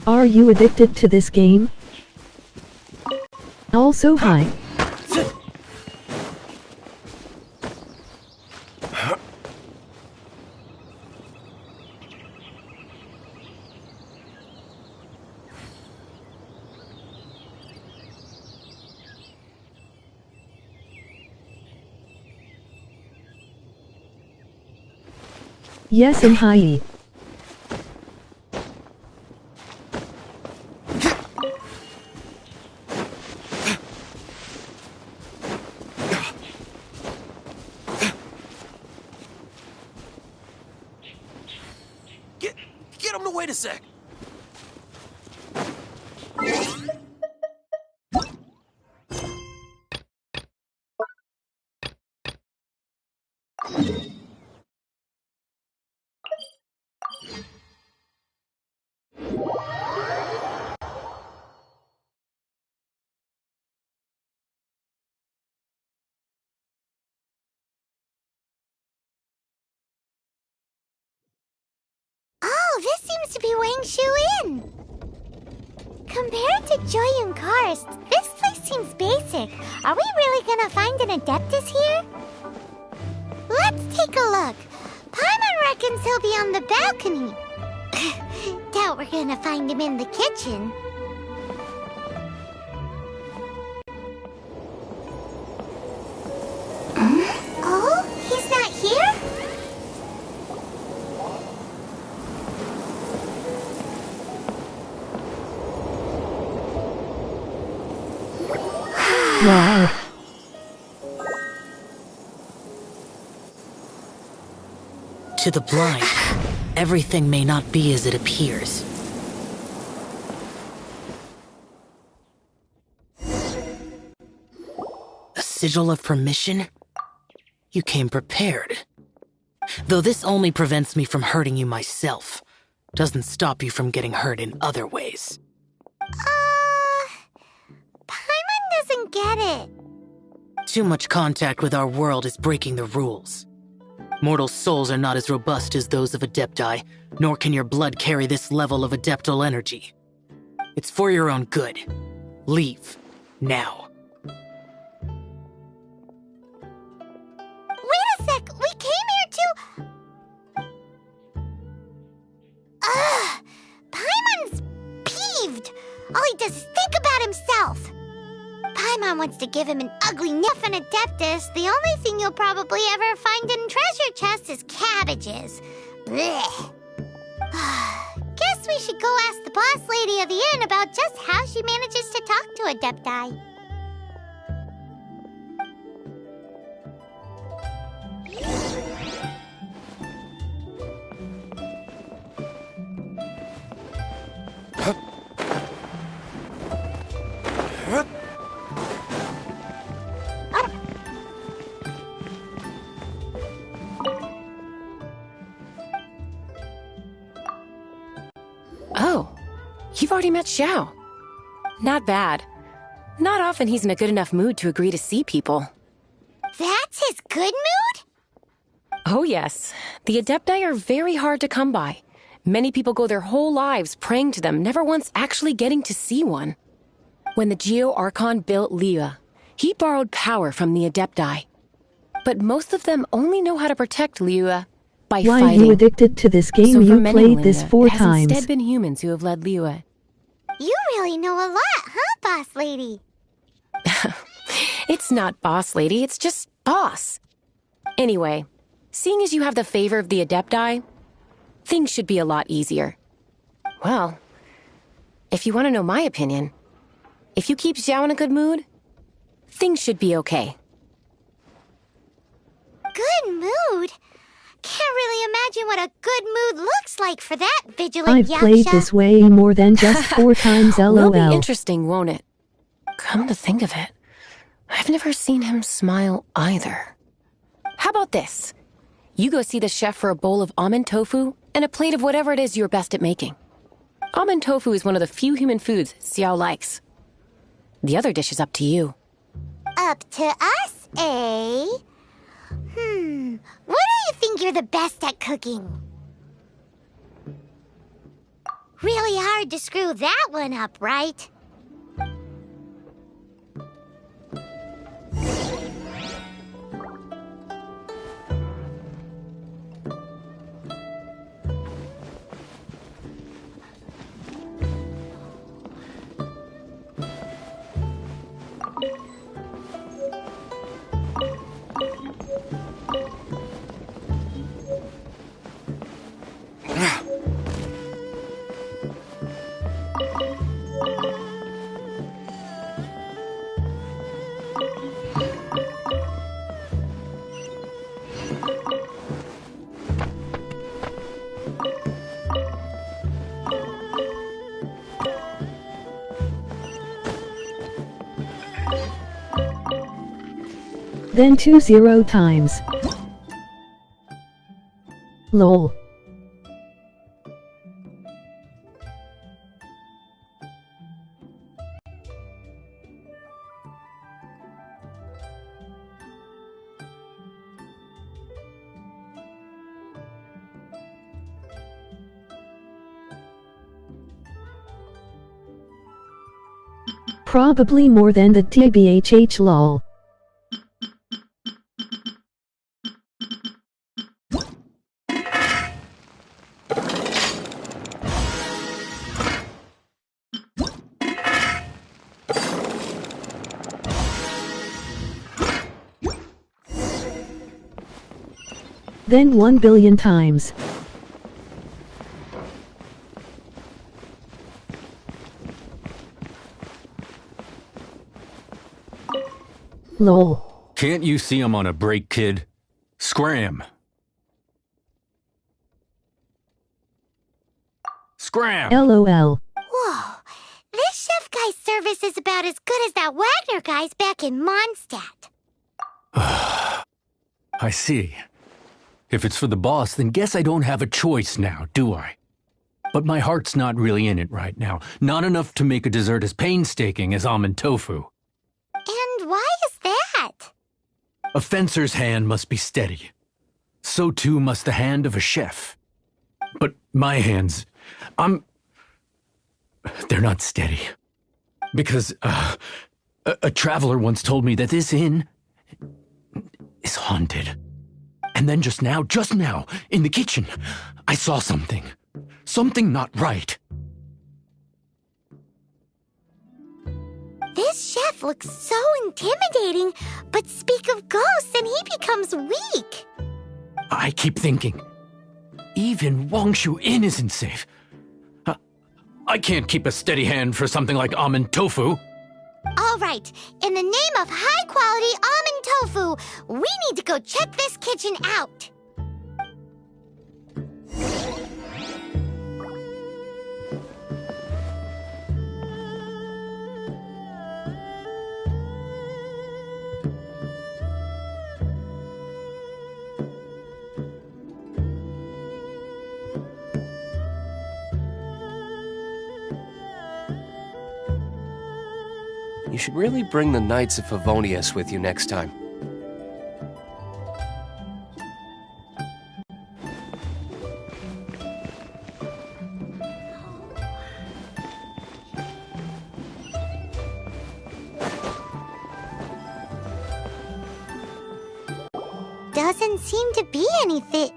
Are you addicted to this game? Also hi. Yes, I'm hi. Get him to wait a sec. Oh, this seems to be Wang Shu Inn. Compared to Joyun Karst, this place seems basic. Are we really gonna find an Adeptus here? Let's take a look. Paimon reckons he'll be on the balcony. Doubt we're gonna find him in the kitchen. Oh, he's not here? Wow. To the blind, everything may not be as it appears. A sigil of permission? You came prepared. Though this only prevents me from hurting you myself, doesn't stop you from getting hurt in other ways. Paimon doesn't get it. Too much contact with our world is breaking the rules. Mortal souls are not as robust as those of Adepti, nor can your blood carry this level of adeptal energy. It's for your own good. Leave. Now. Wait a sec, we came here to... Ugh! Paimon's peeved! All he does is think about himself! Paimon Paimon wants to give him an ugly niff and Adeptus, the only thing you'll probably ever find in treasure chests is cabbages. Blech. Guess we should go ask the boss lady of the inn about just how she manages to talk to Adepti. Oh, you've already met Xiao. Not bad. Not often he's in a good enough mood to agree to see people. That's his good mood? Oh yes, the Adepti are very hard to come by. Many people go their whole lives praying to them, never once actually getting to see one. When the Geo Archon built Liyue, he borrowed power from the Adepti. But most of them only know how to protect Liyue by Why fighting. are you addicted to this game? So for You many played this millennia, 4 it has times. instead been humans who have led Liyue. You really know a lot, huh, boss lady? It's not boss lady, it's just boss. Anyway, seeing as you have the favor of the Adepti, things should be a lot easier. Well, if you want to know my opinion, if you keep Xiao in a good mood, things should be okay. Good mood? Can't really imagine what a good mood looks like for that vigilant I've yaksha. played this way more than just 4 times, Will be lol. interesting, won't it? Come to think of it, I've never seen him smile either. How about this? You go see the chef for a bowl of almond tofu and a plate of whatever it is you're best at making. Almond tofu is one of the few human foods Xiao likes. The other dish is up to you. Up to us, eh? What do you think you're the best at cooking? Really hard to screw that one up, right? Then 20 times. Lol. Probably more than the TBHH lol. Then 1 billion times. Lol. Can't you see I'm on a break, kid? Scram! Scram! LOL. Whoa, this chef guy's service is about as good as that Wagner guy's back in Mondstadt. I see. If it's for the boss, then guess I don't have a choice now, do I? But my heart's not really in it right now. Not enough to make a dessert as painstaking as almond tofu. And why is that? A fencer's hand must be steady. So too must the hand of a chef. But my hands, they're not steady. Because, a traveler once told me that this inn is haunted. And then just now, in the kitchen, I saw something. Something not right. This chef Jeff looks so intimidating, but speak of ghosts and he becomes weak. I keep thinking, even Wangshu Inn isn't safe. I can't keep a steady hand for something like almond tofu. All right, in the name of high-quality almond tofu, we need to go check this kitchen out. You should really bring the Knights of Favonius with you next time. Doesn't seem to be anything.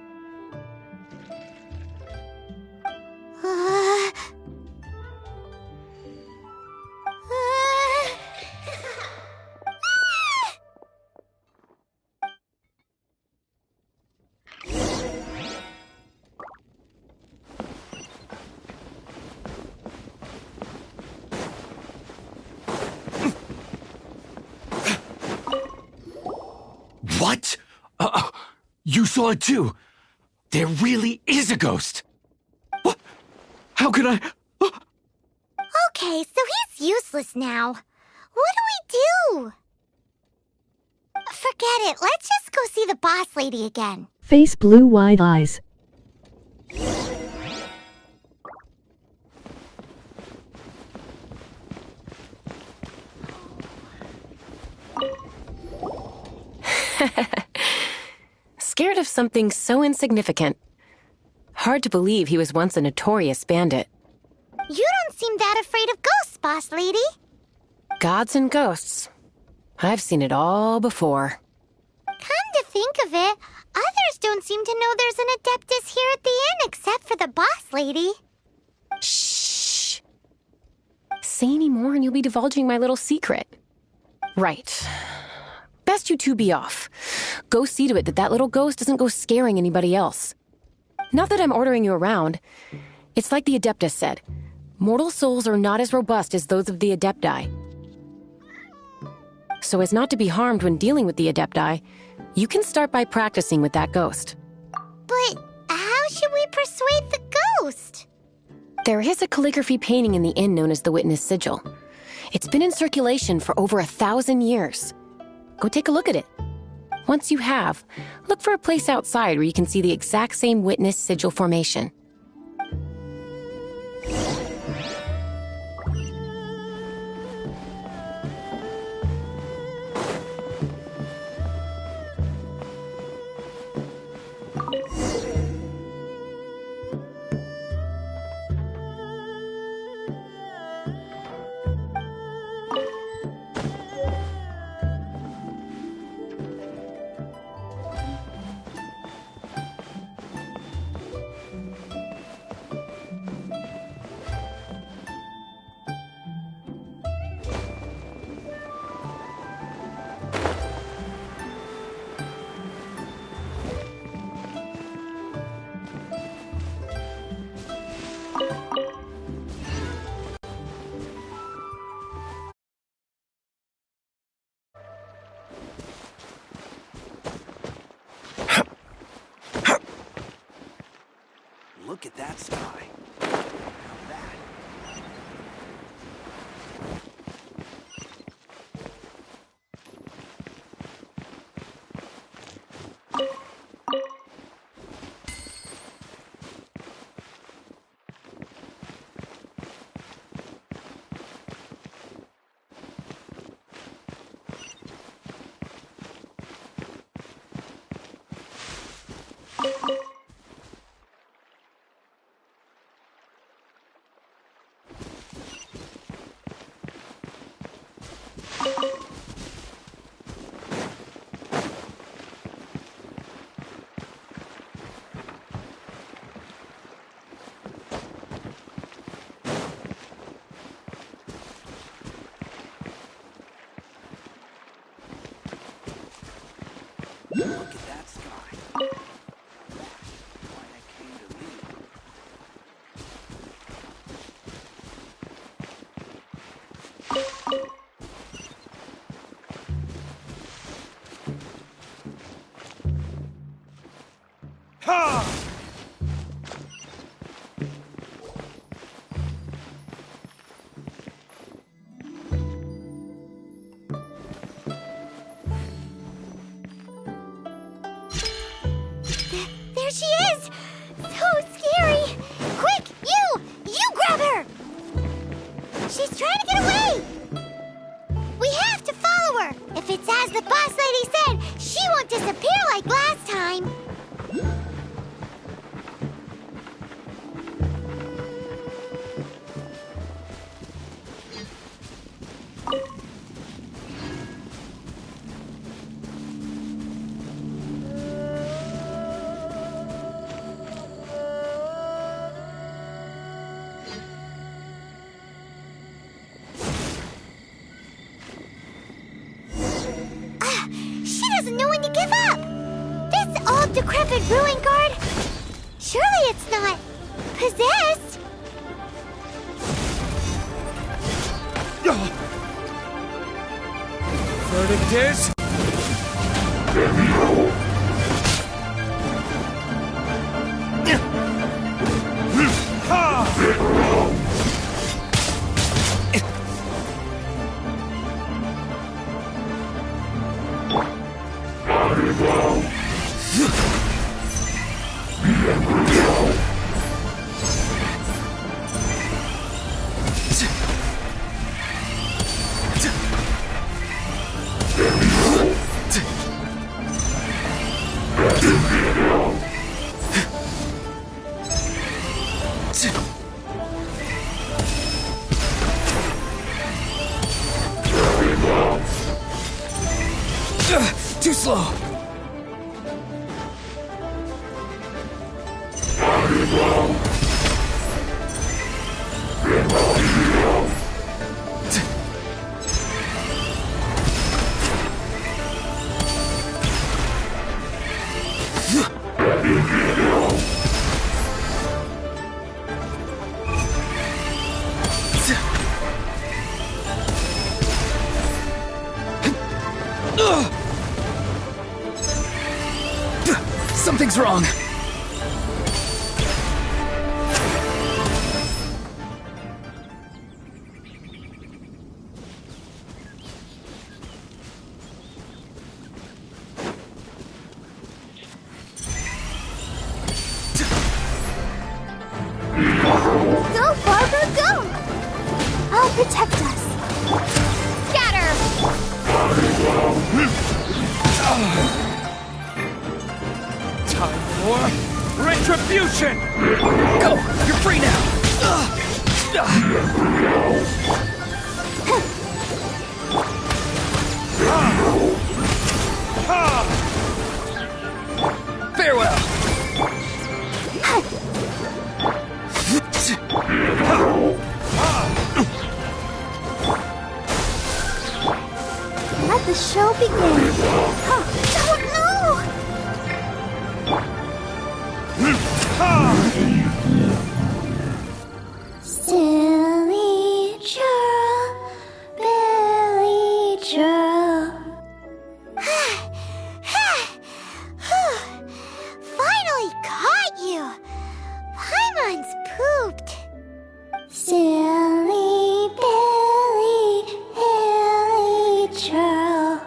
What? You saw it too? There really is a ghost! What? How could I... Okay, so he's useless now. What do we do? Forget it. Let's just go see the boss lady again. Face blue wide eyes. Scared of something so insignificant. Hard to believe he was once a notorious bandit. You don't seem that afraid of ghosts, boss lady. Gods and ghosts. I've seen it all before. Come to think of it, others don't seem to know there's an Adeptus here at the inn except for the boss lady. Shh. Say any more and you'll be divulging my little secret. Right. Best you two be off. Go see to it that little ghost doesn't go scaring anybody else. Not that I'm ordering you around. It's like the Adeptus said. Mortal souls are not as robust as those of the Adepti. So as not to be harmed when dealing with the Adepti, you can start by practicing with that ghost. But how should we persuade the ghost? There is a calligraphy painting in the inn known as the Witness Sigil. It's been in circulation for over 1,000 years. Go take a look at it. Once you have, look for a place outside where you can see the exact same Witness Sigil formation. Look at that sky. Now that. doesn't know when to give up. This old decrepit ruin guard? Surely it's not possessed. Verdict is... Too slow. Something's wrong. Go, Barbara, go! I'll protect us. Scatter! Time for retribution! Go! You're free now! Farewell! Let the show begin. Don't know! Silly churl, Billy churl. Finally caught you! Paimon's pooped. Silly Billy, Billy churl.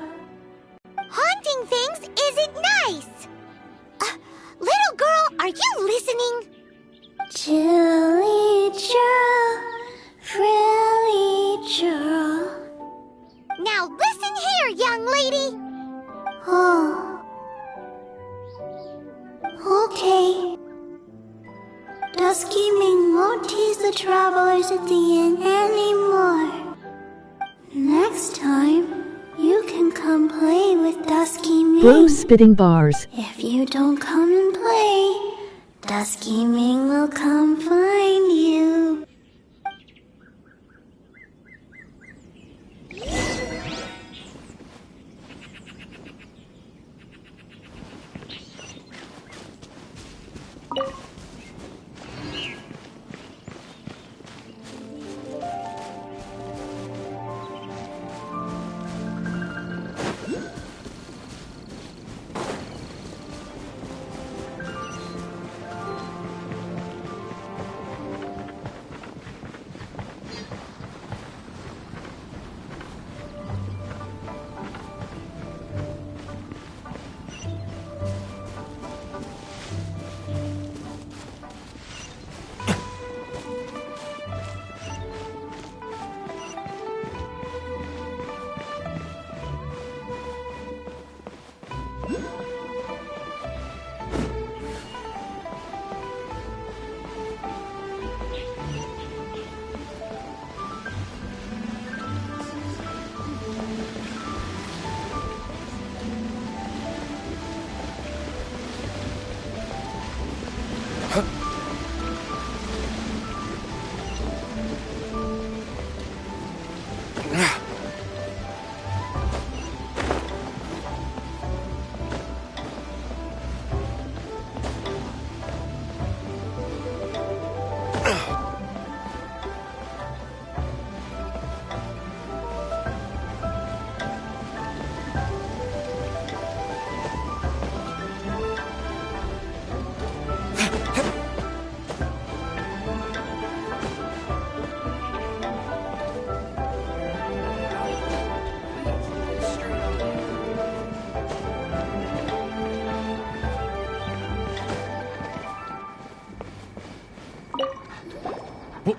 Haunting things isn't nice. Little girl, are you listening? Chilly churl, frilly churl. Now listen here, young lady. Oh. Okay. Dusky Ming won't tease the travelers at the inn anymore. Next time, you can come play with Dusky Ming. Bro spitting bars. If you don't come and play, Dusky Ming will come find you.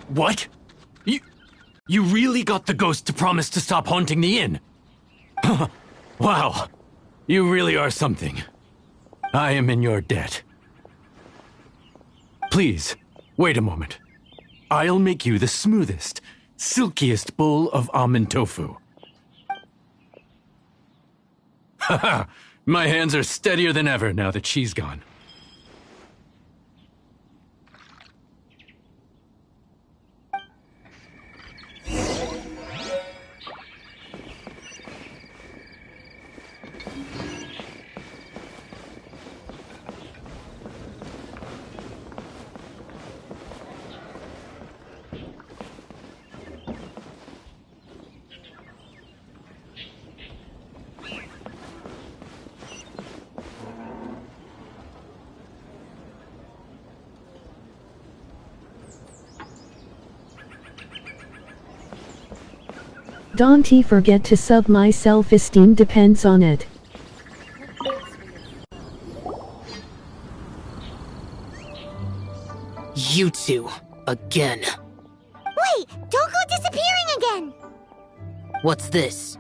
What? You really got the ghost to promise to stop haunting the inn? Wow. You really are something. I am in your debt. Please, wait a moment. I'll make you the smoothest, silkiest bowl of almond tofu. Haha, my hands are steadier than ever now that she's gone. Don't forget to sub. My self-esteem depends on it. You two, again. Wait, don't go disappearing again! What's this?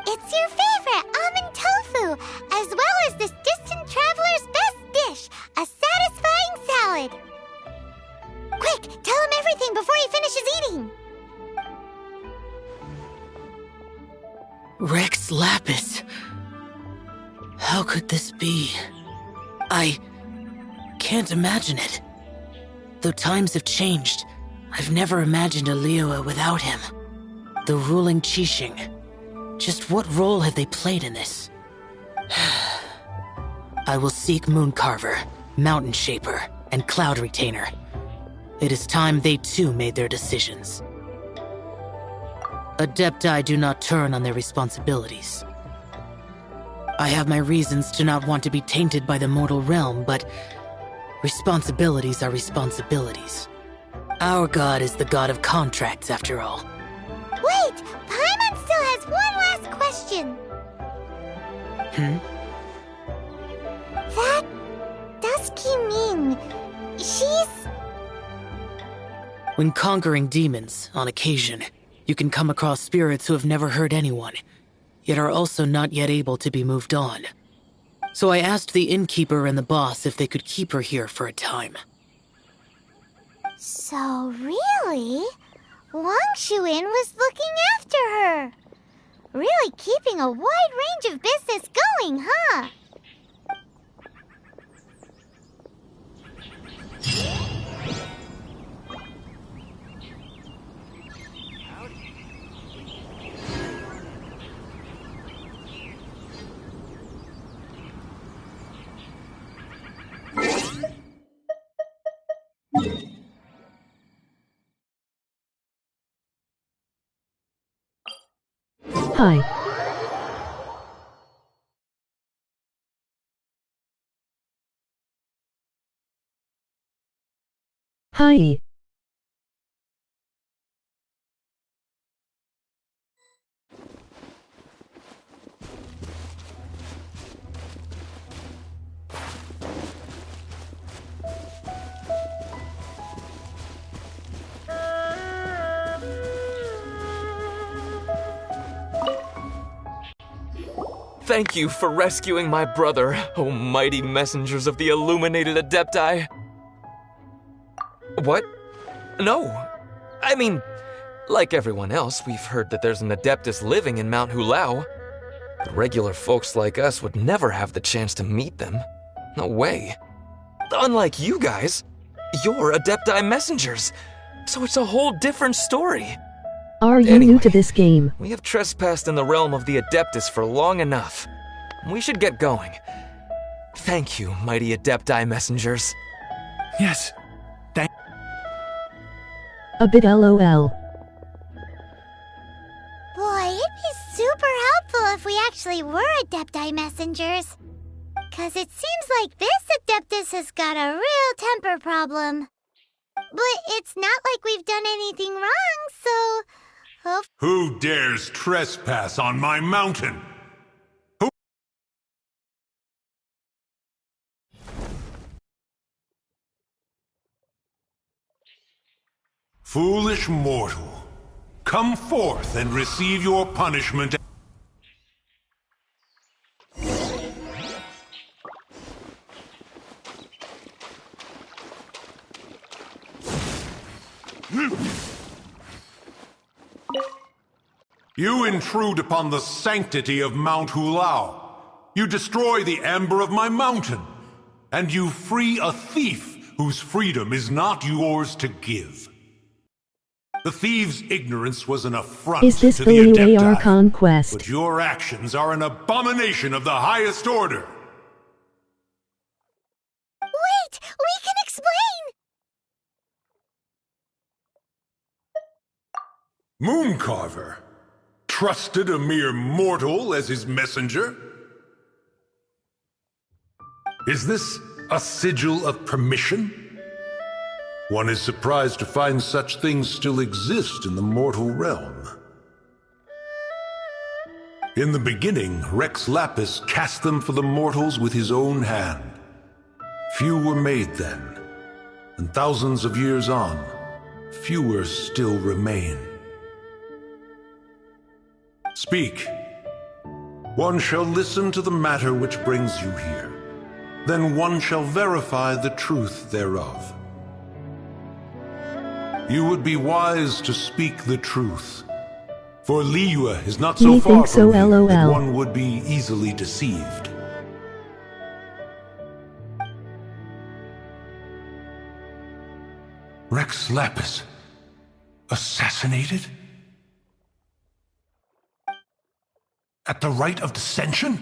It's your favorite almond tofu, as well as this distant traveler's best dish, a satisfying salad. Quick, tell him everything before he finishes eating. Rex Lapis. How could this be? I can't imagine it. Though times have changed, I've never imagined a Liyue without him. The ruling Qixing. Just what role have they played in this? I will seek Mooncarver, Mountain Shaper, and Cloud Retainer. It is time they too made their decisions. Adepti do not turn on their responsibilities. I have my reasons to not want to be tainted by the mortal realm, but responsibilities are responsibilities. Our god is the god of contracts, after all. Wait, Paimon still has one last question. That Dusky mean she's... When conquering demons, on occasion, you can come across spirits who have never hurt anyone, yet are also not yet able to be moved on. So I asked the innkeeper and the boss if they could keep her here for a time. So really, Wangshu Inn was looking after her. Really keeping a wide range of business going, huh? Hi. Hi. Thank you for rescuing my brother, O mighty messengers of the illuminated Adepti. What? No. I mean, like everyone else, we've heard that there's an Adeptus living in Mount Hulao. But regular folks like us would never have the chance to meet them. No way. Unlike you guys, you're Adepti messengers, so it's a whole different story. Are you new to this game? We have trespassed in the realm of the Adeptus for long enough. We should get going. Thank you, mighty Adepti messengers. Yes. A bit LOL. Boy, it'd be super helpful if we actually were Adepti messengers. 'Cause it seems like this Adeptus has got a real temper problem. But it's not like we've done anything wrong, so... Who dares trespass on my mountain? Foolish mortal, come forth and receive your punishment. You intrude upon the sanctity of Mount Hulao. You destroy the amber of my mountain. And you free a thief whose freedom is not yours to give. The thief's ignorance was an affront Is this to the the Liu Adepti, AR conquest? but your actions are an abomination of the highest order. Wait! We can explain! Mooncarver trusted a mere mortal as his messenger? Is this a sigil of permission? One is surprised to find such things still exist in the mortal realm. In the beginning, Rex Lapis cast them for the mortals with his own hand. Few were made then, and thousands of years on, fewer still remain. Speak. One shall listen to the matter which brings you here. Then one shall verify the truth thereof. You would be wise to speak the truth. For Liyue is not so Me far think so, from here that LOL. one would be easily deceived. Rex Lapis assassinated? At the rite of dissension?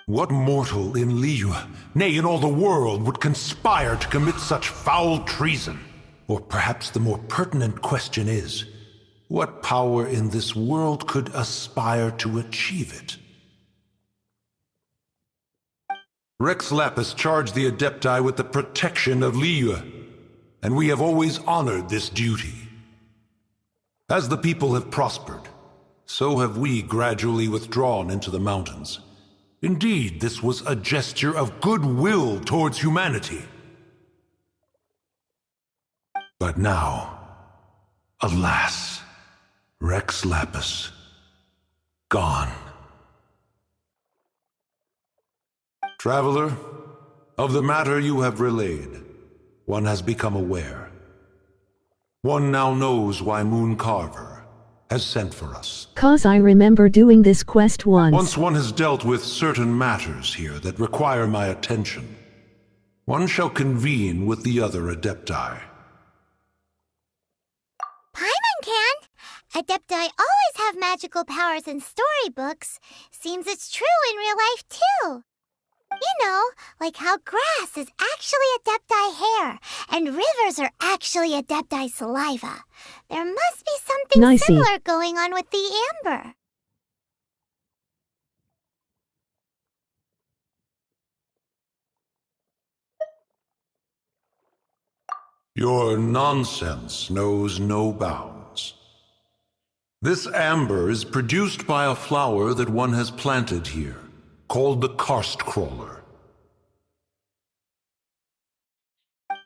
What mortal in Liyue, nay, in all the world, would conspire to commit such foul treason? Or perhaps the more pertinent question is, what power in this world could aspire to achieve it? Rex Lapis charged the Adepti with the protection of Liyue, and we have always honored this duty. As the people have prospered, so have we gradually withdrawn into the mountains. Indeed, this was a gesture of goodwill towards humanity. But now, alas, Rex Lapis, gone. Traveler, of the matter you have relayed, one has become aware. One now knows why Mooncarver has sent for us. 'Cause I remember doing this quest once. Once one has dealt with certain matters here that require my attention, one shall convene with the other Adepti. Paimon can! Adepti always have magical powers in storybooks. Seems it's true in real life, too. You know, like how grass is actually Adepti hair, and rivers are actually Adepti saliva. There must be something Nicey. similar going on with the amber. Your nonsense knows no bounds. This amber is produced by a flower that one has planted here, called the karst crawler.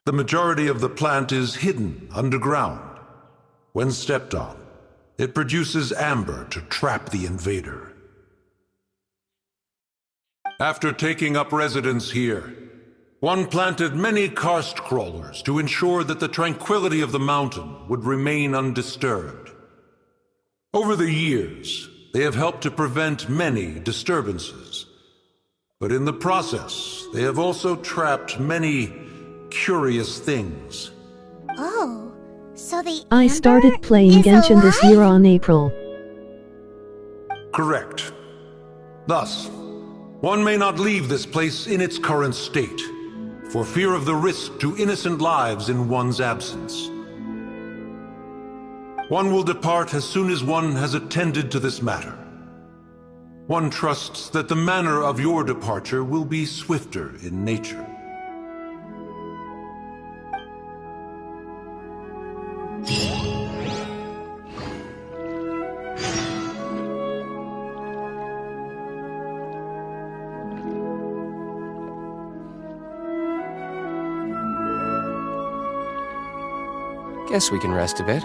The majority of the plant is hidden underground. When stepped on, it produces amber to trap the invader. After taking up residence here, one planted many karst crawlers to ensure that the tranquility of the mountain would remain undisturbed. Over the years, they have helped to prevent many disturbances. But in the process, they have also trapped many curious things. Oh, so the I amber started playing is Genshin this alive? year on April. Correct. Thus, one may not leave this place in its current state, for fear of the risk to innocent lives in one's absence. One will depart as soon as one has attended to this matter. One trusts that the manner of your departure will be swifter in nature. Guess we can rest a bit.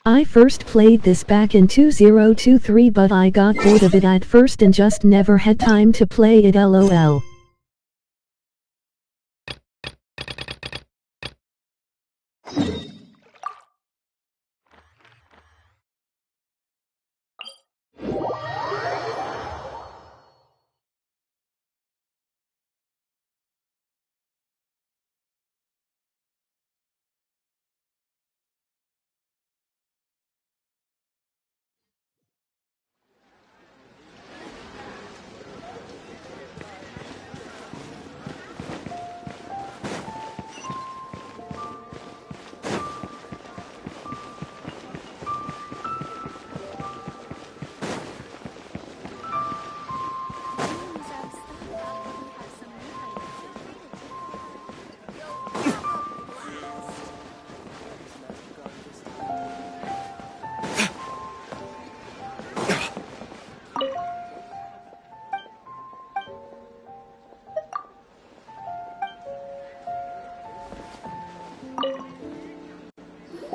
I first played this back in 2023, but I got bored of it at first and just never had time to play it, lol.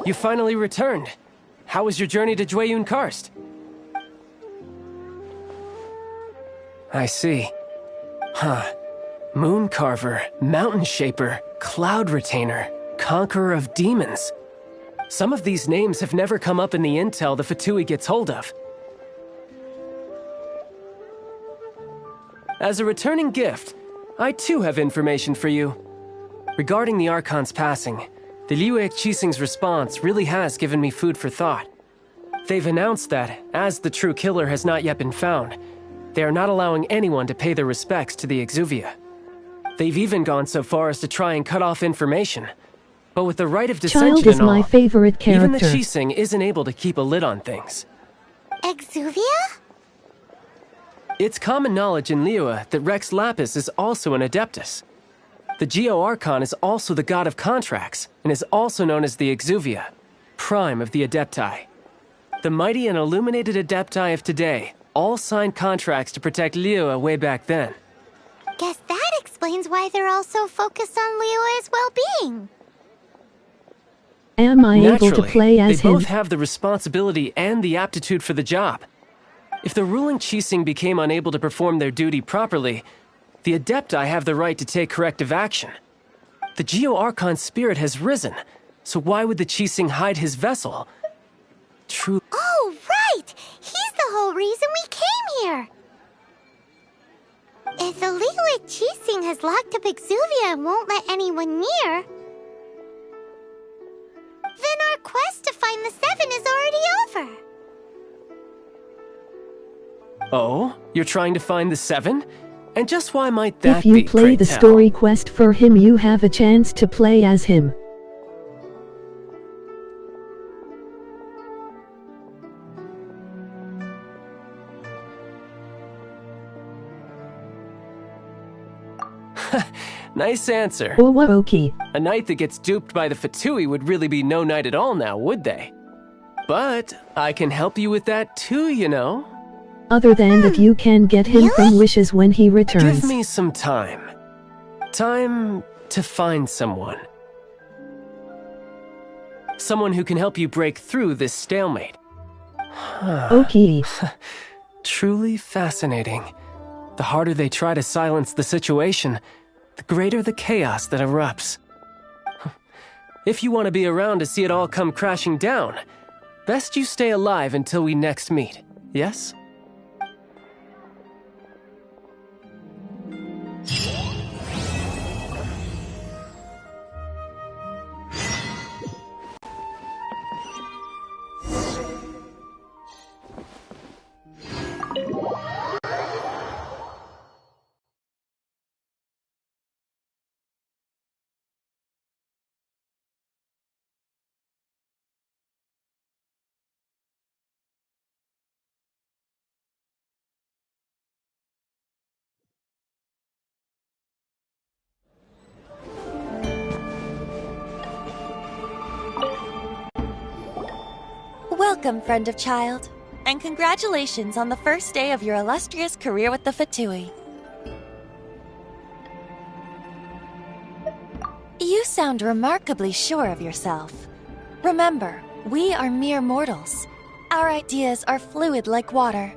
You finally returned. How was your journey to Jueyun Karst? I see. Huh. Moon Carver, Mountain Shaper, Cloud Retainer, Conqueror of Demons. Some of these names have never come up in the intel the Fatui gets hold of. As a returning gift, I too have information for you. Regarding the Archon's passing, the Liu Qixing's response really has given me food for thought. They've announced that, as the true killer has not yet been found, they are not allowing anyone to pay their respects to the Exuvia. They've even gone so far as to try and cut off information. But with the right of dissension Child is and all, my favorite character. even the Qixing isn't able to keep a lid on things. Exuvia? It's common knowledge in Liyue that Rex Lapis is also an Adeptus. The Geo-Archon is also the god of contracts, and is also known as the Exuvia, prime of the Adepti. The mighty and illuminated Adepti of today all signed contracts to protect Liyue way back then. Guess that explains why they're all so focused on Liyue's well-being. Am I able to Naturally, play as they him? both have the responsibility and the aptitude for the job. If the ruling Qixing became unable to perform their duty properly, the Adepti have the right to take corrective action. The Geo-Archon's spirit has risen, so why would the Qixing hide his vessel? True. Oh, right! He's the whole reason we came here! If the Liyue Qixing has locked up Exuvia and won't let anyone near, then our quest to find the Seven is already over. Oh, you're trying to find the Seven? And just why might that If you be, play pray the tell? story quest for him, you have a chance to play as him. Nice answer. Okay. A knight that gets duped by the Fatui would really be no knight at all now, would they? But I can help you with that too, you know. Other than that, you can get him from wishes when he returns. Give me some time. Time to find someone. Someone who can help you break through this stalemate. Okay. Truly fascinating. The harder they try to silence the situation, the greater the chaos that erupts. If you want to be around to see it all come crashing down, best you stay alive until we next meet, yes? Welcome, friend of child, and congratulations on the first day of your illustrious career with the Fatui. You sound remarkably sure of yourself. Remember, we are mere mortals. Our ideas are fluid like water.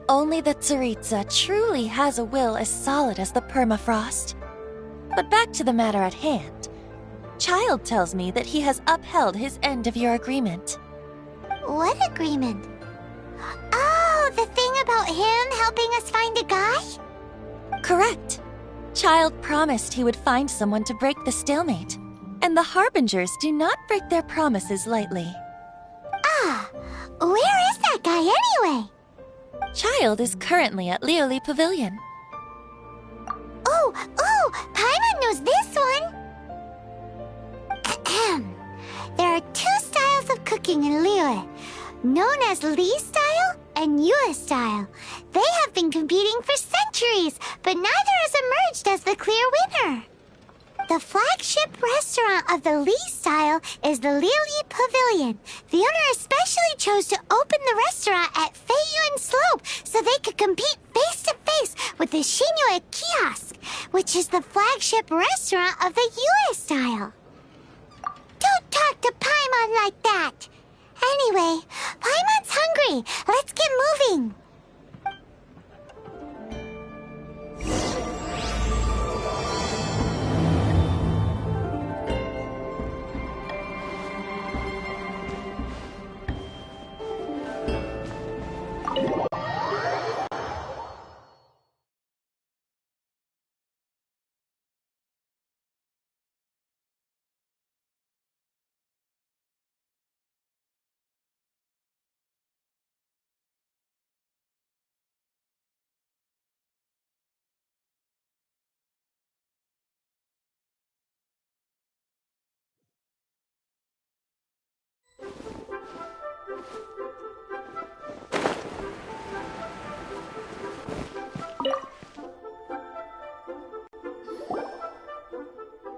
Only the Tsaritsa truly has a will as solid as the permafrost. But back to the matter at hand. Child tells me that he has upheld his end of your agreement. What agreement? Oh, the thing about him helping us find a guy? Correct. Child promised he would find someone to break the stalemate. And the Harbingers do not break their promises lightly. Ah, where is that guy anyway? Child is currently at Lioli Pavilion. Oh, Paimon knows this one! Ahem. There are two styles of cooking in Liyue, known as Li style and Yue style. They have been competing for centuries, but neither has emerged as the clear winner. The flagship restaurant of the Li style is the Lioli Pavilion. The owner especially chose to open the restaurant at Feiyuan Slope so they could compete face-to-face with the Shinue Kiosk, which is the flagship restaurant of the Yue style. Don't talk to Paimon like that! Anyway, Paimon's hungry. Let's get moving.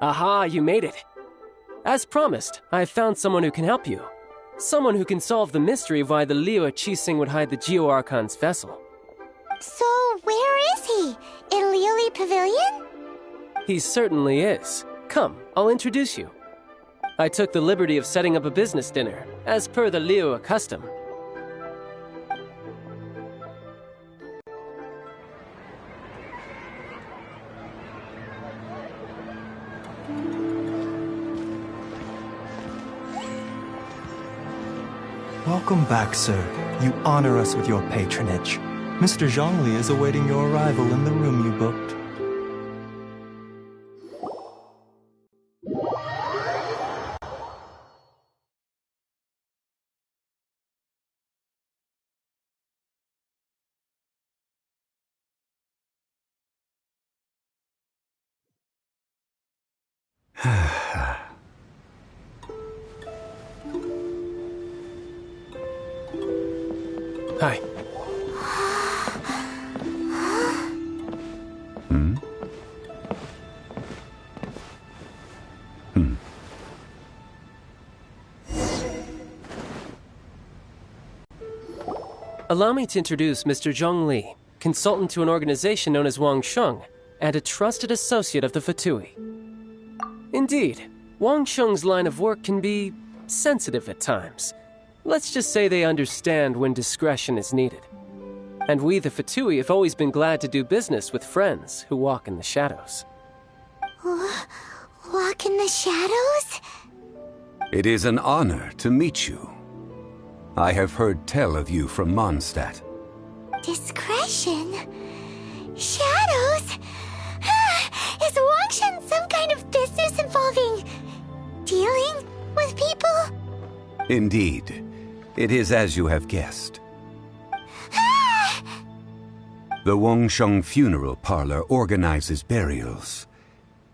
Aha, you made it. As promised, I have found someone who can help you. Someone who can solve the mystery of why the Liyue Qixing would hide the Geo-Archon's vessel. So, where is he? In Lioli Pavilion? He certainly is. Come, I'll introduce you. I took the liberty of setting up a business dinner, as per the Liyue custom. Welcome back, sir. You honor us with your patronage. Mr. Zhongli is awaiting your arrival in the room you booked. Hi. Allow me to introduce Mr. Zhong Li, consultant to an organization known as Wang Sheng, and a trusted associate of the Fatui. Indeed, Wang Sheng's line of work can be sensitive at times. Let's just say they understand when discretion is needed. And we, the Fatui, have always been glad to do business with friends who walk in the shadows. Walk in the shadows? It is an honor to meet you. I have heard tell of you from Mondstadt. Discretion? Shadows? Is Wangshan some kind of business involving dealing with people? Indeed. It is as you have guessed. The Wangsheng Funeral Parlor organizes burials.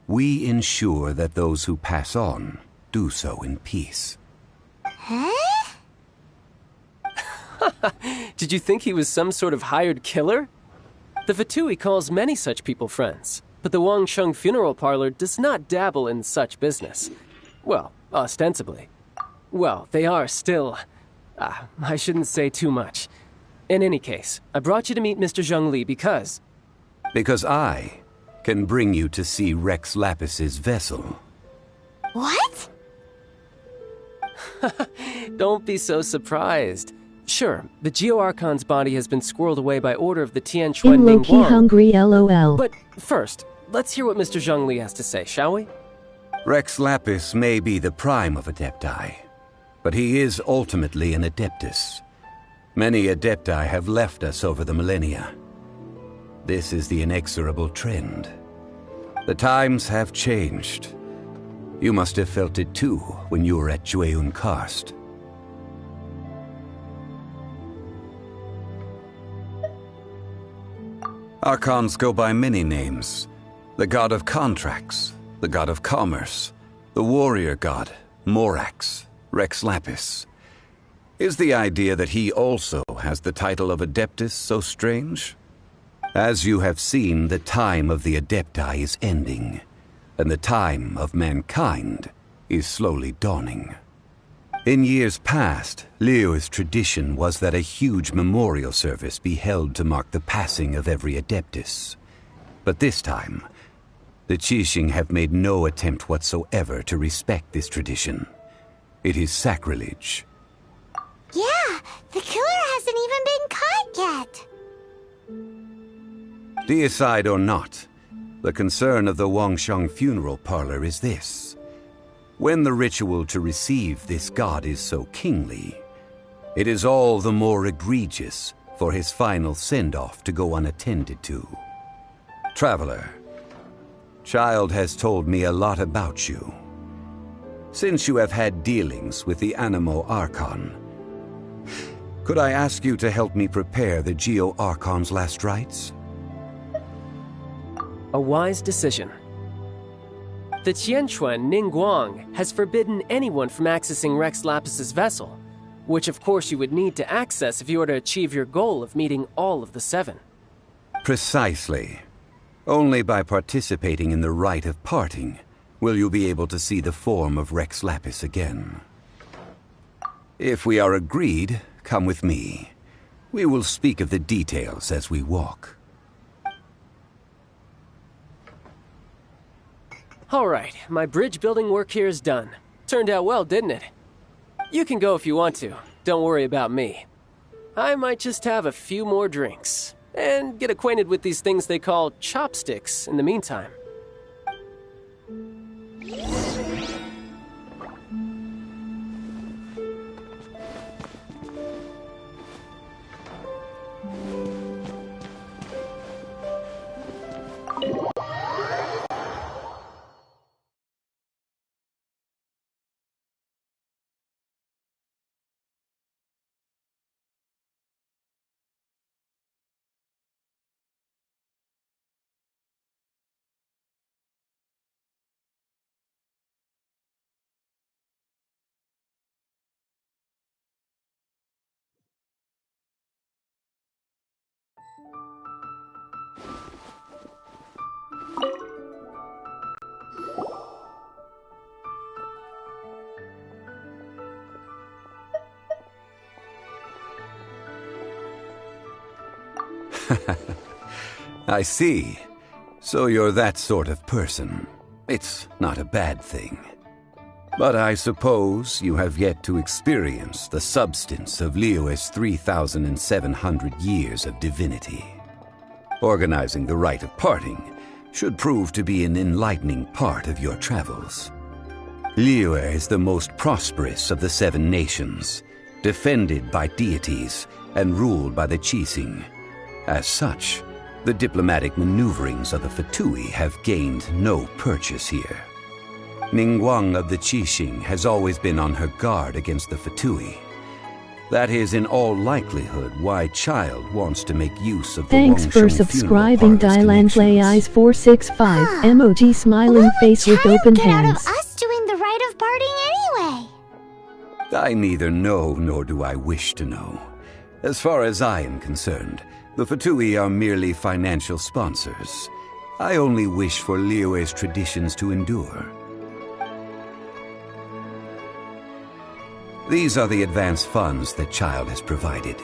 We ensure that those who pass on do so in peace. Huh? Did you think he was some sort of hired killer? The Fatui calls many such people friends, but the Wangsheng Funeral Parlor does not dabble in such business. Well, ostensibly. Well, they are still I shouldn't say too much. In any case, I brought you to meet Mr. Zhongli because... Because I can bring you to see Rex Lapis's vessel. What? Don't be so surprised. Sure, the Geo-Archon's body has been squirreled away by order of the Tianquan In low-key Ningguang. hungry LOL. But first, let's hear what Mr. Zhongli has to say, shall we? Rex Lapis may be the prime of Adepti, but he is ultimately an Adeptus. Many Adepti have left us over the millennia. This is the inexorable trend. The times have changed. You must have felt it too when you were at Jueyun Karst. Archons go by many names. The god of contracts, the god of commerce, the warrior god, Morax, Rex Lapis. Is the idea that he also has the title of Adeptus so strange? As you have seen, the time of the Adepti is ending, and the time of mankind is slowly dawning. In years past, Liyue's tradition was that a huge memorial service be held to mark the passing of every Adeptus. But this time, the Qixing have made no attempt whatsoever to respect this tradition. It is sacrilege. Yeah, the killer hasn't even been caught yet. Deicide or not, the concern of the Wangsheng funeral parlor is this. When the ritual to receive this god is so kingly, it is all the more egregious for his final send-off to go unattended to. Traveler, Child has told me a lot about you. Since you have had dealings with the Animo Archon, could I ask you to help me prepare the Geo Archon's last rites? A wise decision. The Tianquan Ningguang has forbidden anyone from accessing Rex Lapis's vessel, which of course you would need to access if you were to achieve your goal of meeting all of the seven. Precisely. Only by participating in the rite of parting will you be able to see the form of Rex Lapis again. If we are agreed, come with me. We will speak of the details as we walk. Alright, my bridge building work here is done. Turned out well, didn't it? You can go if you want to. Don't worry about me. I might just have a few more drinks, and get acquainted with these things they call chopsticks in the meantime. I see. So you're that sort of person. It's not a bad thing. But I suppose you have yet to experience the substance of Liyue's 3,700 years of divinity. Organizing the rite of parting should prove to be an enlightening part of your travels. Liyue is the most prosperous of the 7 nations, defended by deities and ruled by the Qixing. As such, the diplomatic maneuverings of the Fatui have gained no purchase here. Ningguang of the Qixing has always been on her guard against the Fatui. That is in all likelihood why Child wants to make use of the Thanks for subscribing Dylan Play Eyes 465 emoji smiling face with open hands. Out of us doing the rite of parting anyway. I neither know nor do I wish to know. As far as I am concerned, the Fatui are merely financial sponsors. I only wish for Liyue's traditions to endure. These are the advance funds that Child has provided.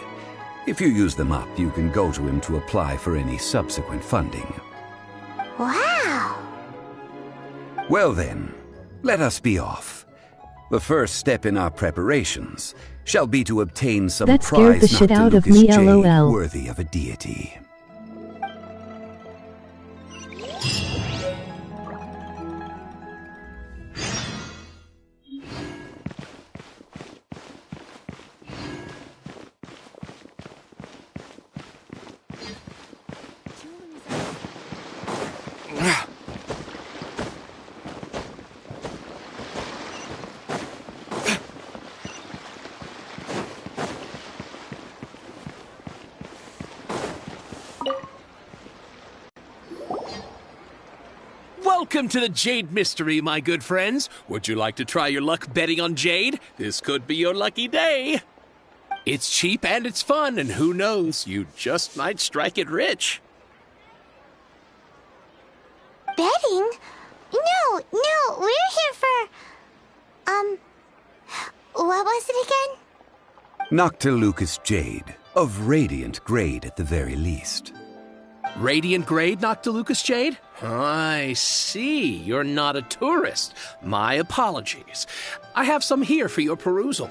If you use them up, you can go to him to apply for any subsequent funding. Wow! Well then, let us be off. The first step in our preparations shall be to obtain some That scared the prize shit out of me, jade LOL. worthy of a deity. Welcome to the Jade Mystery, my good friends. Would you like to try your luck betting on Jade? This could be your lucky day. It's cheap and it's fun, and who knows, you just might strike it rich. Betting? No, we're here for... what was it again? Noctilucous Jade, of radiant grade at the very least. Radiant grade, Noctilucous Jade? I see. You're not a tourist. My apologies. I have some here for your perusal.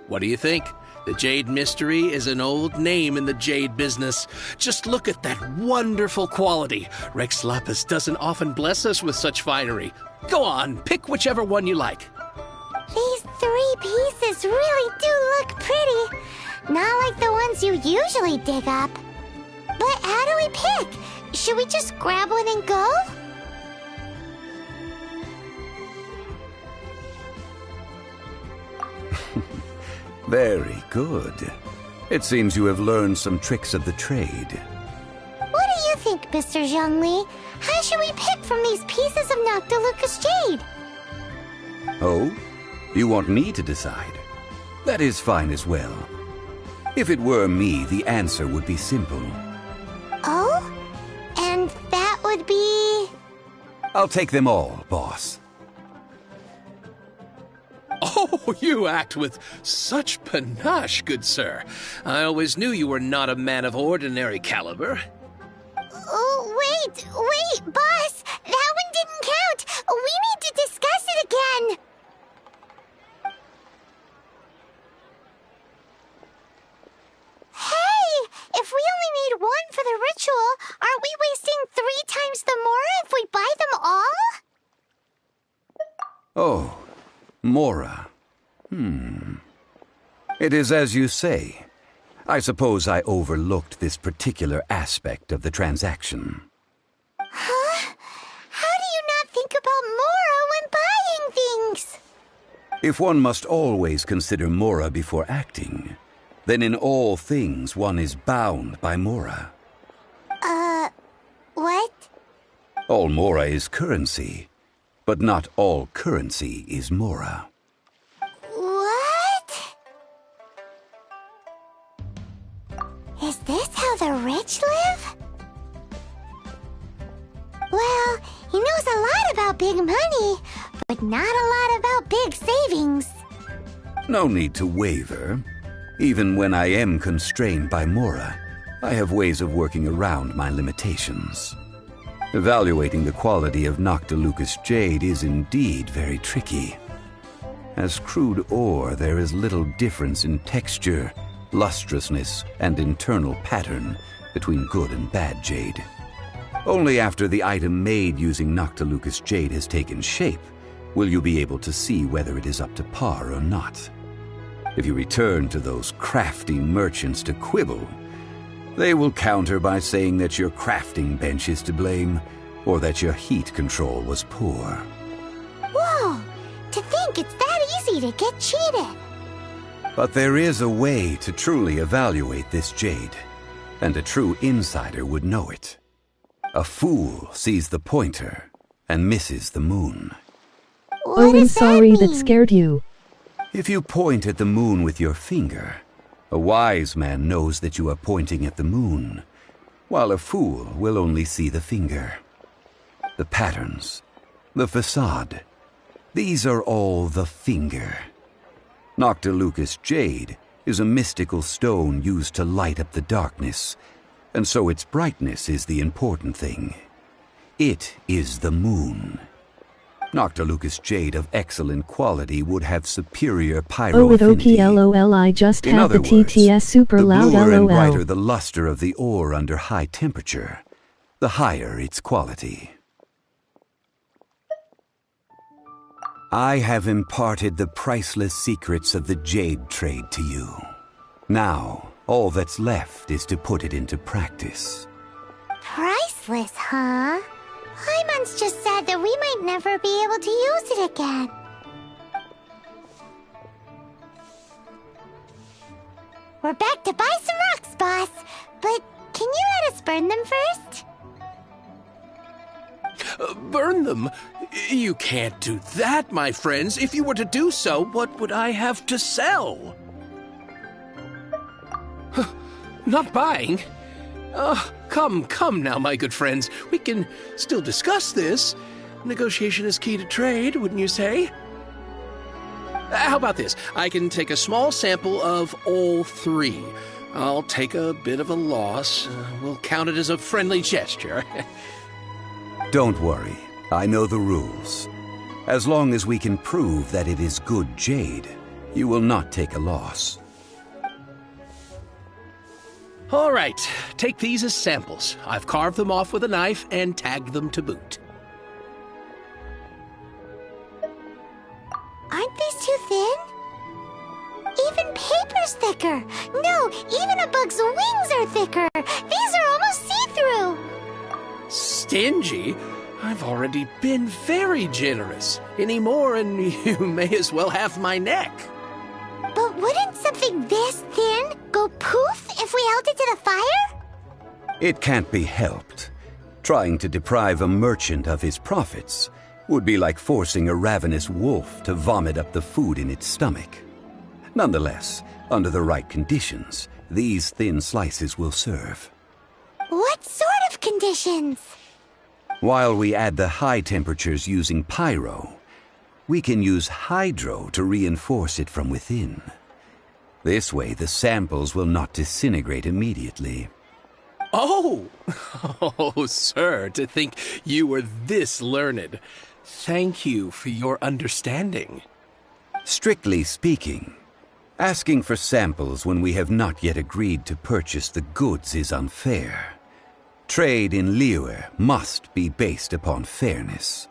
What do you think? The Jade Mystery is an old name in the jade business. Just look at that wonderful quality. Rex Lapis doesn't often bless us with such finery. Go on, pick whichever one you like. These 3 pieces really do look pretty. Not like the ones you usually dig up. But how do we pick? Should we just grab one and go? Very good. It seems you have learned some tricks of the trade. What do you think, Mr. Zhongli? How should we pick from these pieces of Noctilucous Jade? Oh? You want me to decide? That is fine as well. If it were me, the answer would be simple. Oh? And that would be... I'll take them all, boss. Oh, you act with such panache, good sir. I always knew you were not a man of ordinary caliber. Oh, wait, boss! That one didn't count! We need to discuss it again! Hey! If we only need one for the ritual, aren't we wasting 3 times the Mora if we buy them all? Oh, Mora. It is as you say. I suppose I overlooked this particular aspect of the transaction. Huh? How do you not think about Mora when buying things? If one must always consider Mora before acting, then in all things one is bound by Mora. What? All Mora is currency, but not all currency is Mora. What? Is this how the rich live? Well, he knows a lot about big money, but not a lot about big savings. No need to waver. Even when I am constrained by Mora, I have ways of working around my limitations. Evaluating the quality of Noctilucous Jade is indeed very tricky. As crude ore, there is little difference in texture, lustrousness, and internal pattern between good and bad jade. Only after the item made using Noctilucous Jade has taken shape will you be able to see whether it is up to par or not. If you return to those crafty merchants to quibble, they will counter by saying that your crafting bench is to blame, or that your heat control was poor. Whoa! To think it's that easy to get cheated! But there is a way to truly evaluate this jade, and a true insider would know it. A fool sees the pointer and misses the moon. Oh, I'm sorry that scared you. If you point at the moon with your finger, a wise man knows that you are pointing at the moon, while a fool will only see the finger. The patterns, the facade, These are all the Finger. Noctilucous Jade is a mystical stone used to light up the darkness, and so its brightness is the important thing. It is the moon. Noctilucous Jade of excellent quality would have superior pyro with affinity. OPLOL I just In have the other words, TTS super the loud bluer and LOL. brighter the luster of the ore under high temperature, the higher its quality. I have imparted the priceless secrets of the jade trade to you. Now, all that's left is to put it into practice. Priceless, huh? Hyman's just said that we might never be able to use it again. We're back to buy some rocks, boss. But can you let us burn them first? Burn them? You can't do that, my friends. If you were to do so, what would I have to sell? Not buying? Come now, my good friends. We can still discuss this. Negotiation is key to trade, wouldn't you say? How about this? I can take a small sample of all three. I'll take a bit of a loss. We'll count it as a friendly gesture. Don't worry, I know the rules. As long as we can prove that it is good jade, you will not take a loss. All right, take these as samples. I've carved them off with a knife and tagged them to boot. Aren't these too thin? Even paper's thicker. No, even a bug's wings are thicker. These are almost see-through. Stingy? I've already been very generous. Any more and you may as well have my neck. But wouldn't something this thin go poof if we held it to the fire? It can't be helped. Trying to deprive a merchant of his profits would be like forcing a ravenous wolf to vomit up the food in its stomach. Nonetheless, under the right conditions, these thin slices will serve. What sort of conditions? While we add the high temperatures using pyro, we can use hydro to reinforce it from within. This way, the samples will not disintegrate immediately. Oh! Oh, sir, to think you were this learned. Thank you for your understanding. Strictly speaking, asking for samples when we have not yet agreed to purchase the goods is unfair. Trade in Liyue must be based upon fairness.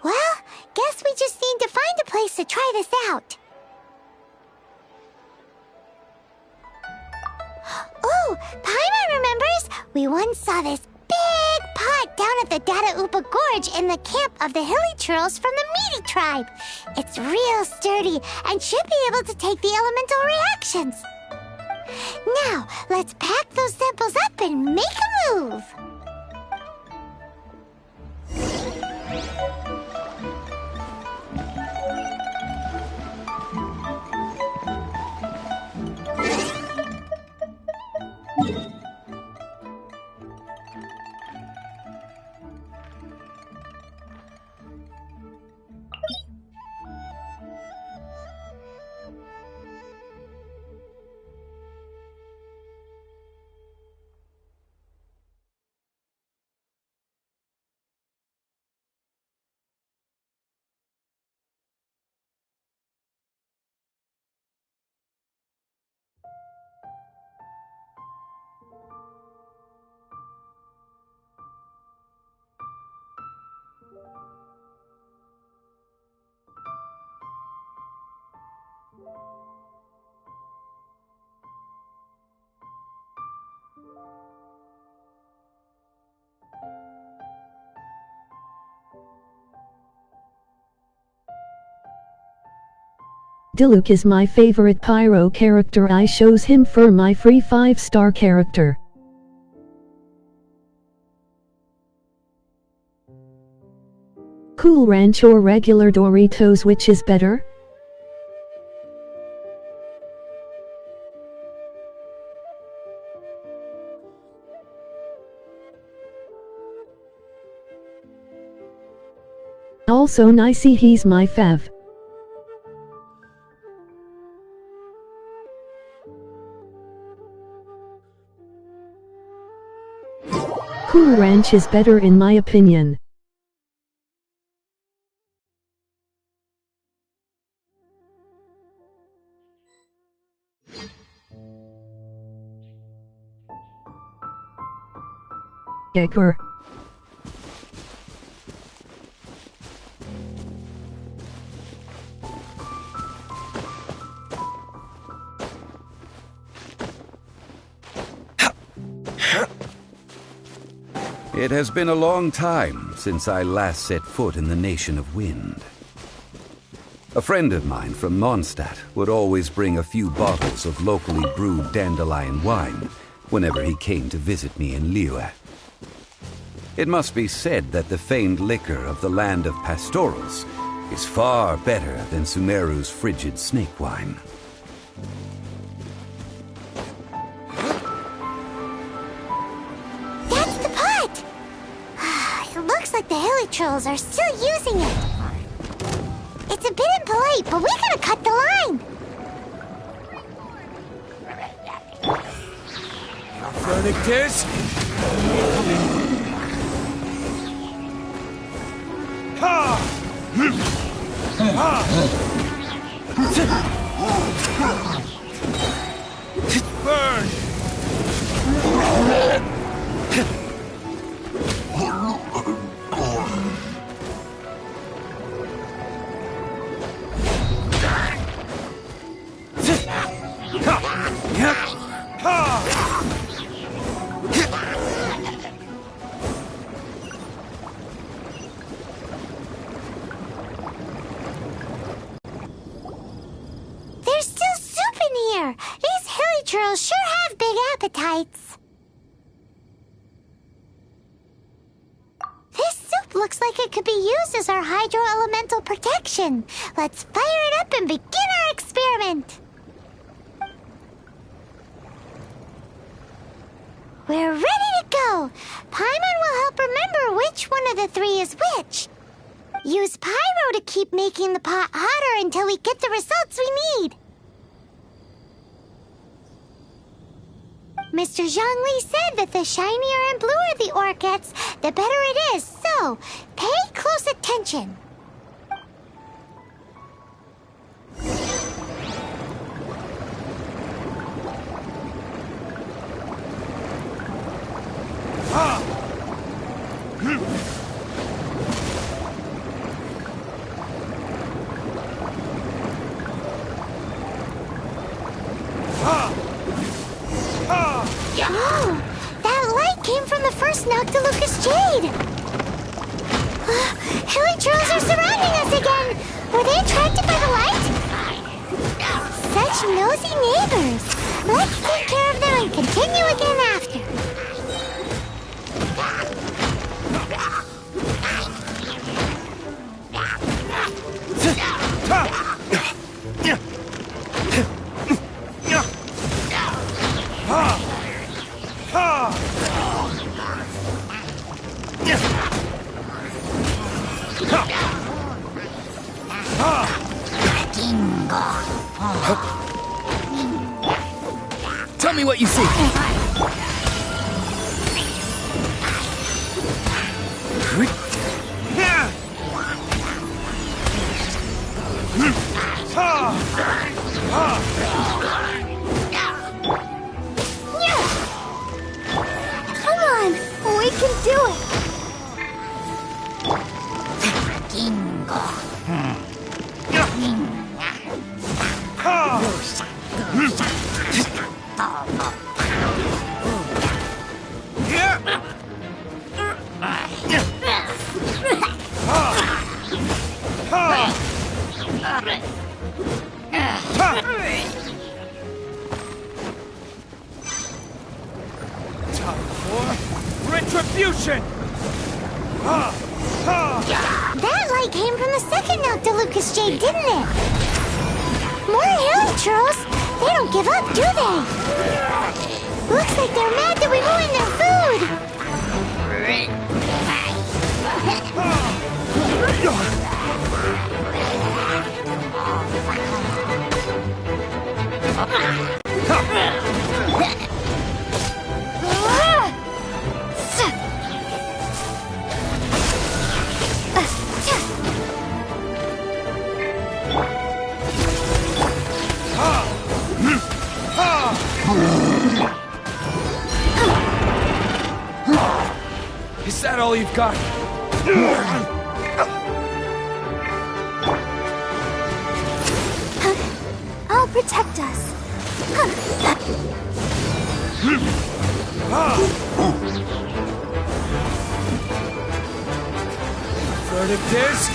Well, guess we just need to find a place to try this out. Oh, Paimon remembers! We once saw this big pot down at the Data Upa Gorge in the camp of the Hilly Churls from the Meaty tribe. It's real sturdy and should be able to take the elemental reactions. Now, let's pack those samples up and make a move! Diluc is my favorite pyro character. I chose him for my free 5-star character. Cool Ranch or regular Doritos, which is better? Also nicey, he's my fav. Cool Ranch is better in my opinion. Ecker. It has been a long time since I last set foot in the Nation of Wind. A friend of mine from Mondstadt would always bring a few bottles of locally brewed dandelion wine whenever he came to visit me in Liyue. It must be said that the famed liquor of the land of pastorals is far better than Sumeru's frigid snake wine. That's the pot! It looks like the hilly trolls are still using it. It's a bit impolite, but we gotta cut the line! Furnictors? Ha! Burn! There's still soup in here! These hilly trolls sure have big appetites. This soup looks like it could be used as our hydro-elemental protection. Let's fire it up and begin our experiment. We're ready to go. Paimon will help remember which one of the three is which. Use pyro to keep making the pot hotter until we get the results we need. Mr. Zhongli said that the shinier and bluer the ore gets, the better it is, so pay close attention. Whoa! That light came from the first Noctilucous Jade! Hilly trolls are surrounding us again! Were they attracted by the light? Such nosy neighbors! Let's take care of them and continue again after. Tell me what you see. Come on, we can do it. Time for retribution! That light came from the second Noctilucous Jade, didn't it? More hilly trolls! They don't give up, do they? Looks like they're mad that we ruined their food! Is that all you've got? I'll protect us. Verdict is...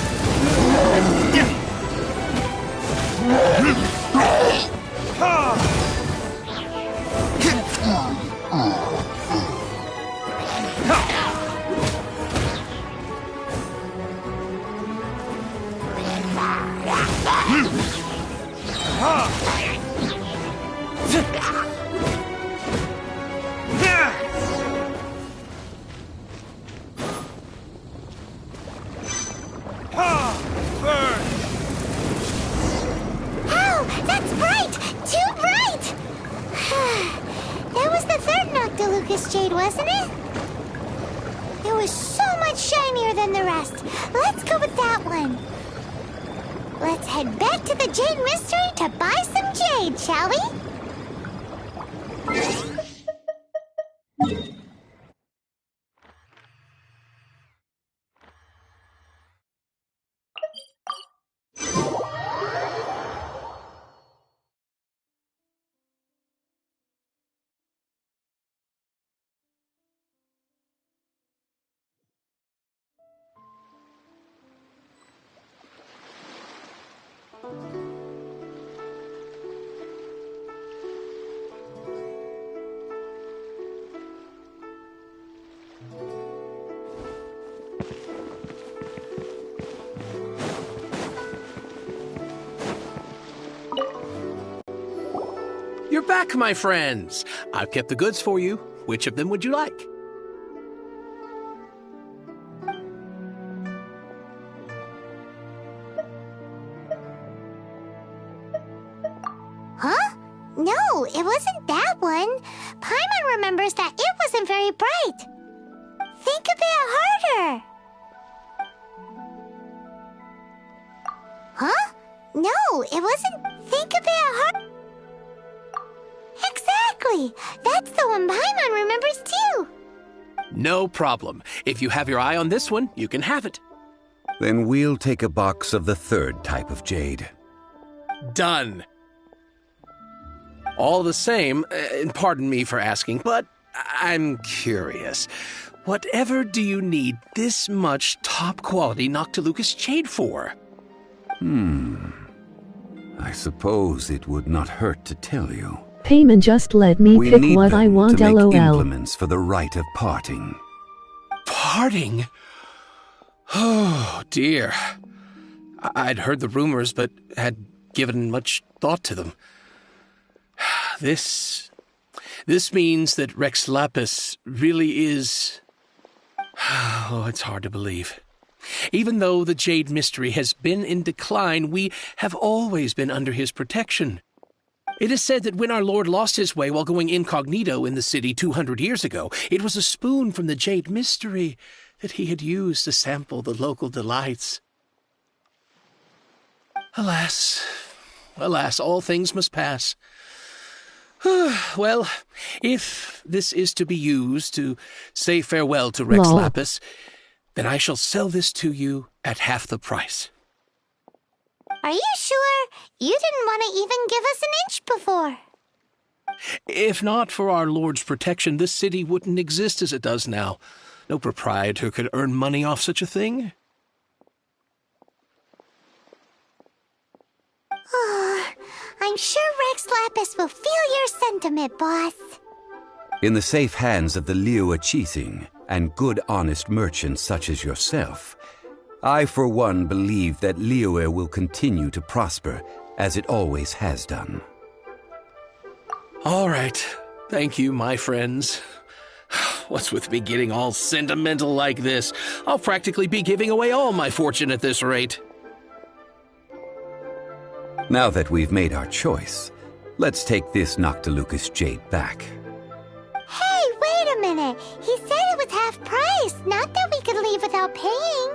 Ow! That's bright! Too bright! That was the third Noctilucous Jade, wasn't it? It was so much shinier than the rest. Let's go with that one. Let's head back to the Jade Mystery to buy some jade, shall we? You're back, my friends. I've kept the goods for you. Which of them would you like? Huh? No, it wasn't that one. Paimon remembers that it wasn't very bright. Think a bit harder. Huh? No, it wasn't. Think a bit harder. Exactly. That's the one Paimon remembers too. No problem. If you have your eye on this one, you can have it. Then we'll take a box of the third type of jade. Done. All the same, and pardon me for asking, but I'm curious. Whatever do you need this much top-quality Noctilucous jade for? I suppose it would not hurt to tell you. Payman just let me We pick need what I them want, to make lol. implements for the rite of parting. Parting? Oh, dear. I'd heard the rumors, but had given much thought to them. This means that Rex Lapis really is... Oh, it's hard to believe. Even though the Jade Mystery has been in decline, we have always been under his protection. It is said that when our Lord lost his way while going incognito in the city 200 years ago, it was a spoon from the Jade Mystery that he had used to sample the local delights. Alas, alas, all things must pass. Well, if this is to be used to say farewell to Rex Lapis, then I shall sell this to you at half the price. Are you sure? You didn't want to even give us an inch before. If not for our Lord's protection, this city wouldn't exist as it does now. No proprietor could earn money off such a thing. I'm sure Rex Lapis will feel your sentiment, boss. In the safe hands of the Liu Chising and good honest merchants such as yourself, I for one believe that Liyue will continue to prosper as it always has done. All right. Thank you, my friends. What's with me getting all sentimental like this? I'll practically be giving away all my fortune at this rate. Now that we've made our choice, let's take this Noctilucous jade back. Hey, wait a minute. He said it was half price, not that we could leave without paying.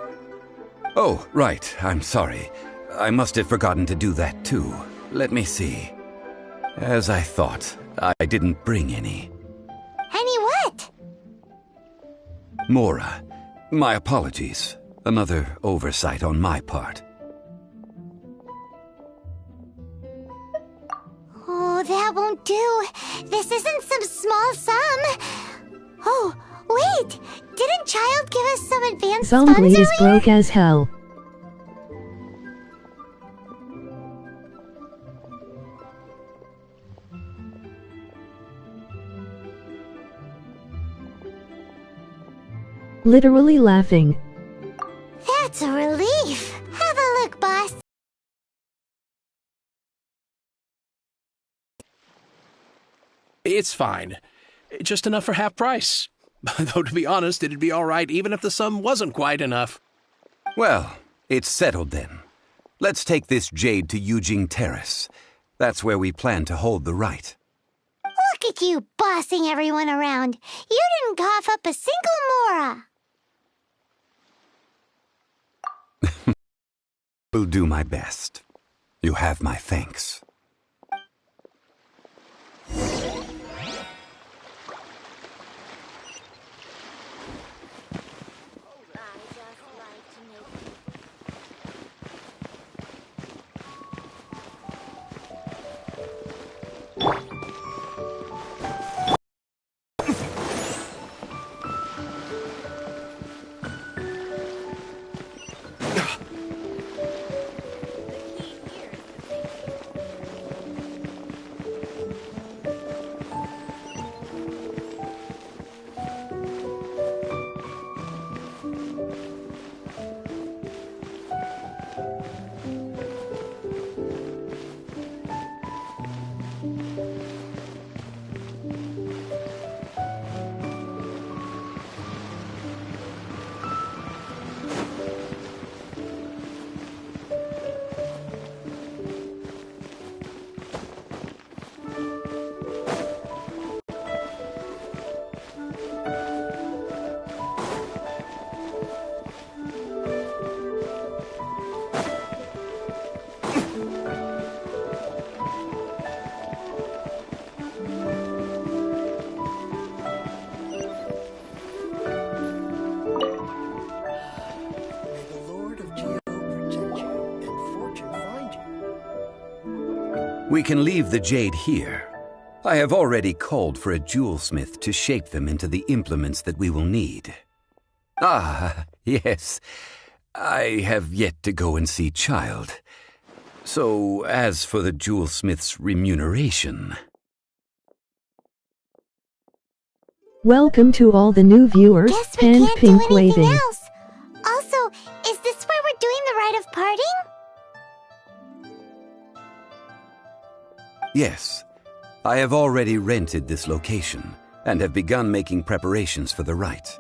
Oh, right. I'm sorry. I must have forgotten to do that too. Let me see. As I thought, I didn't bring any. Any what? Mora, My apologies. Another oversight on my part. Oh, that won't do. This isn't some small sum. Oh, wait! Didn't Child give us some advance funds Zongli is earlier? broke as hell. Literally laughing. That's a relief. Have a look, boss. It's fine. Just enough for half price. Though, to be honest, it'd be all right even if the sum wasn't quite enough. Well, it's settled then. Let's take this jade to Yujing Terrace. That's where we plan to hold the rite. Look at you bossing everyone around. You didn't cough up a single mora. Will do my best. You have my thanks. We can leave the jade here. I have already called for a jewelsmith to shape them into the implements that we will need. Ah, yes. I have yet to go and see Child. So, as for the jewelsmith's remuneration... Welcome to all the new viewers. Guess we Hand can't pink do anything waving. else. Also, is this where we're doing the rite of parting? Yes, I have already rented this location and have begun making preparations for the rite.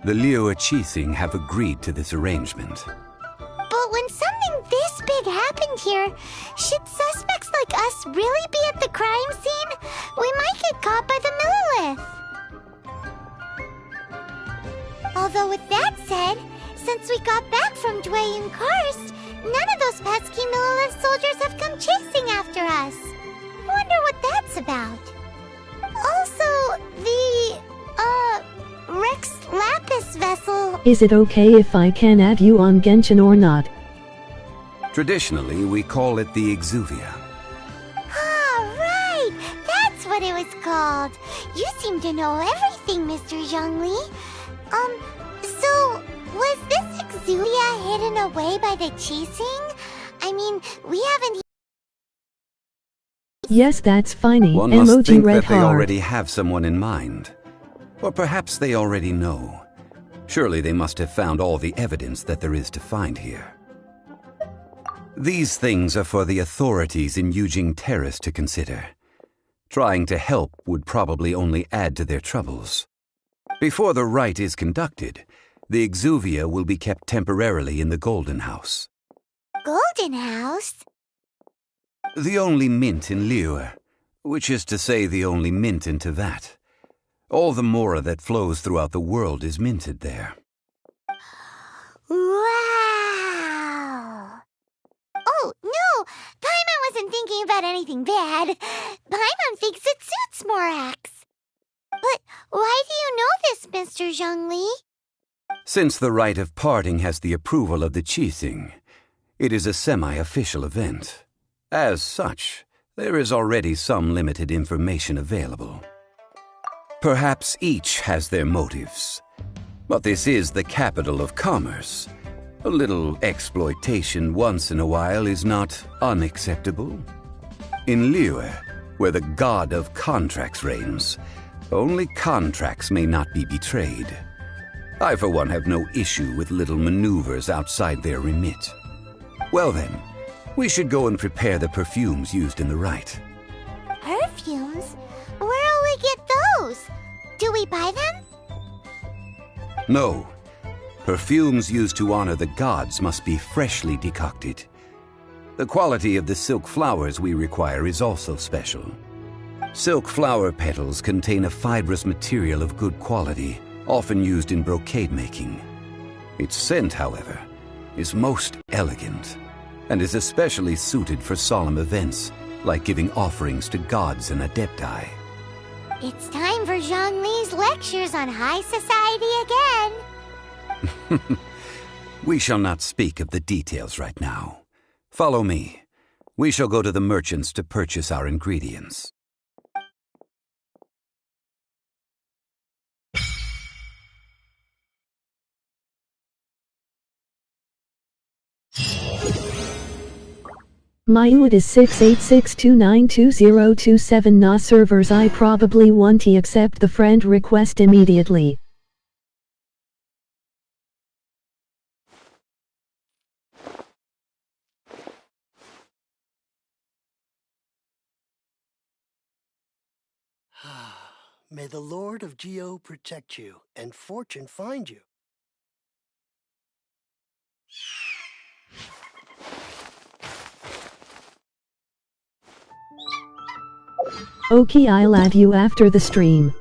The Liu Qixing have agreed to this arrangement. But when something this big happened here, should suspects like us really be at the crime scene? We might get caught by the Millilith. Although with that said, since we got back from Dwayne Karst, none of those pesky Millilith soldiers have come chasing after us. Wonder what that's about. Also, the, Rex Lapis vessel... Is it okay if I can add you on Genshin or not? Traditionally, we call it the Exuvia. Ah, right! That's what it was called. You seem to know everything, Mr. Zhongli. So, was this Exuvia hidden away by the Qixing? I mean, we haven't... Yes, that's funny. One must Emoji think red that they heart. already have someone in mind. Or perhaps they already know. Surely they must have found all the evidence that there is to find here. These things are for the authorities in Yujing Terrace to consider. Trying to help would probably only add to their troubles. Before the rite is conducted, the Exuvia will be kept temporarily in the Golden House. Golden House? The only mint in Liyue, which is to say the only mint in Teyvat. All the mora that flows throughout the world is minted there. Wow! Oh, no! Paimon wasn't thinking about anything bad. Paimon thinks it suits Morax. But why do you know this, Mr. Zhongli? Since the rite of parting has the approval of the Qixing, it is a semi-official event. As such, there is already some limited information available. Perhaps each has their motives, but this is the capital of commerce. A little exploitation once in a while is not unacceptable. In Liyue, where the god of contracts reigns, only contracts may not be betrayed. I, for one, have no issue with little maneuvers outside their remit. Well then, we should go and prepare the perfumes used in the rite. Perfumes? Where will we get those? Do we buy them? No. Perfumes used to honor the gods must be freshly decocted. The quality of the silk flowers we require is also special. Silk flower petals contain a fibrous material of good quality, often used in brocade making. Its scent, however, is most elegant, and is especially suited for solemn events, like giving offerings to gods and adepti. It's time for Zhongli's lectures on high society again. We shall not speak of the details right now. Follow me. We shall go to the merchants to purchase our ingredients. My UID is 686292027 na servers. I probably want to accept the friend request immediately. May the Lord of Geo protect you, and fortune find you. Okay, I'll add you after the stream.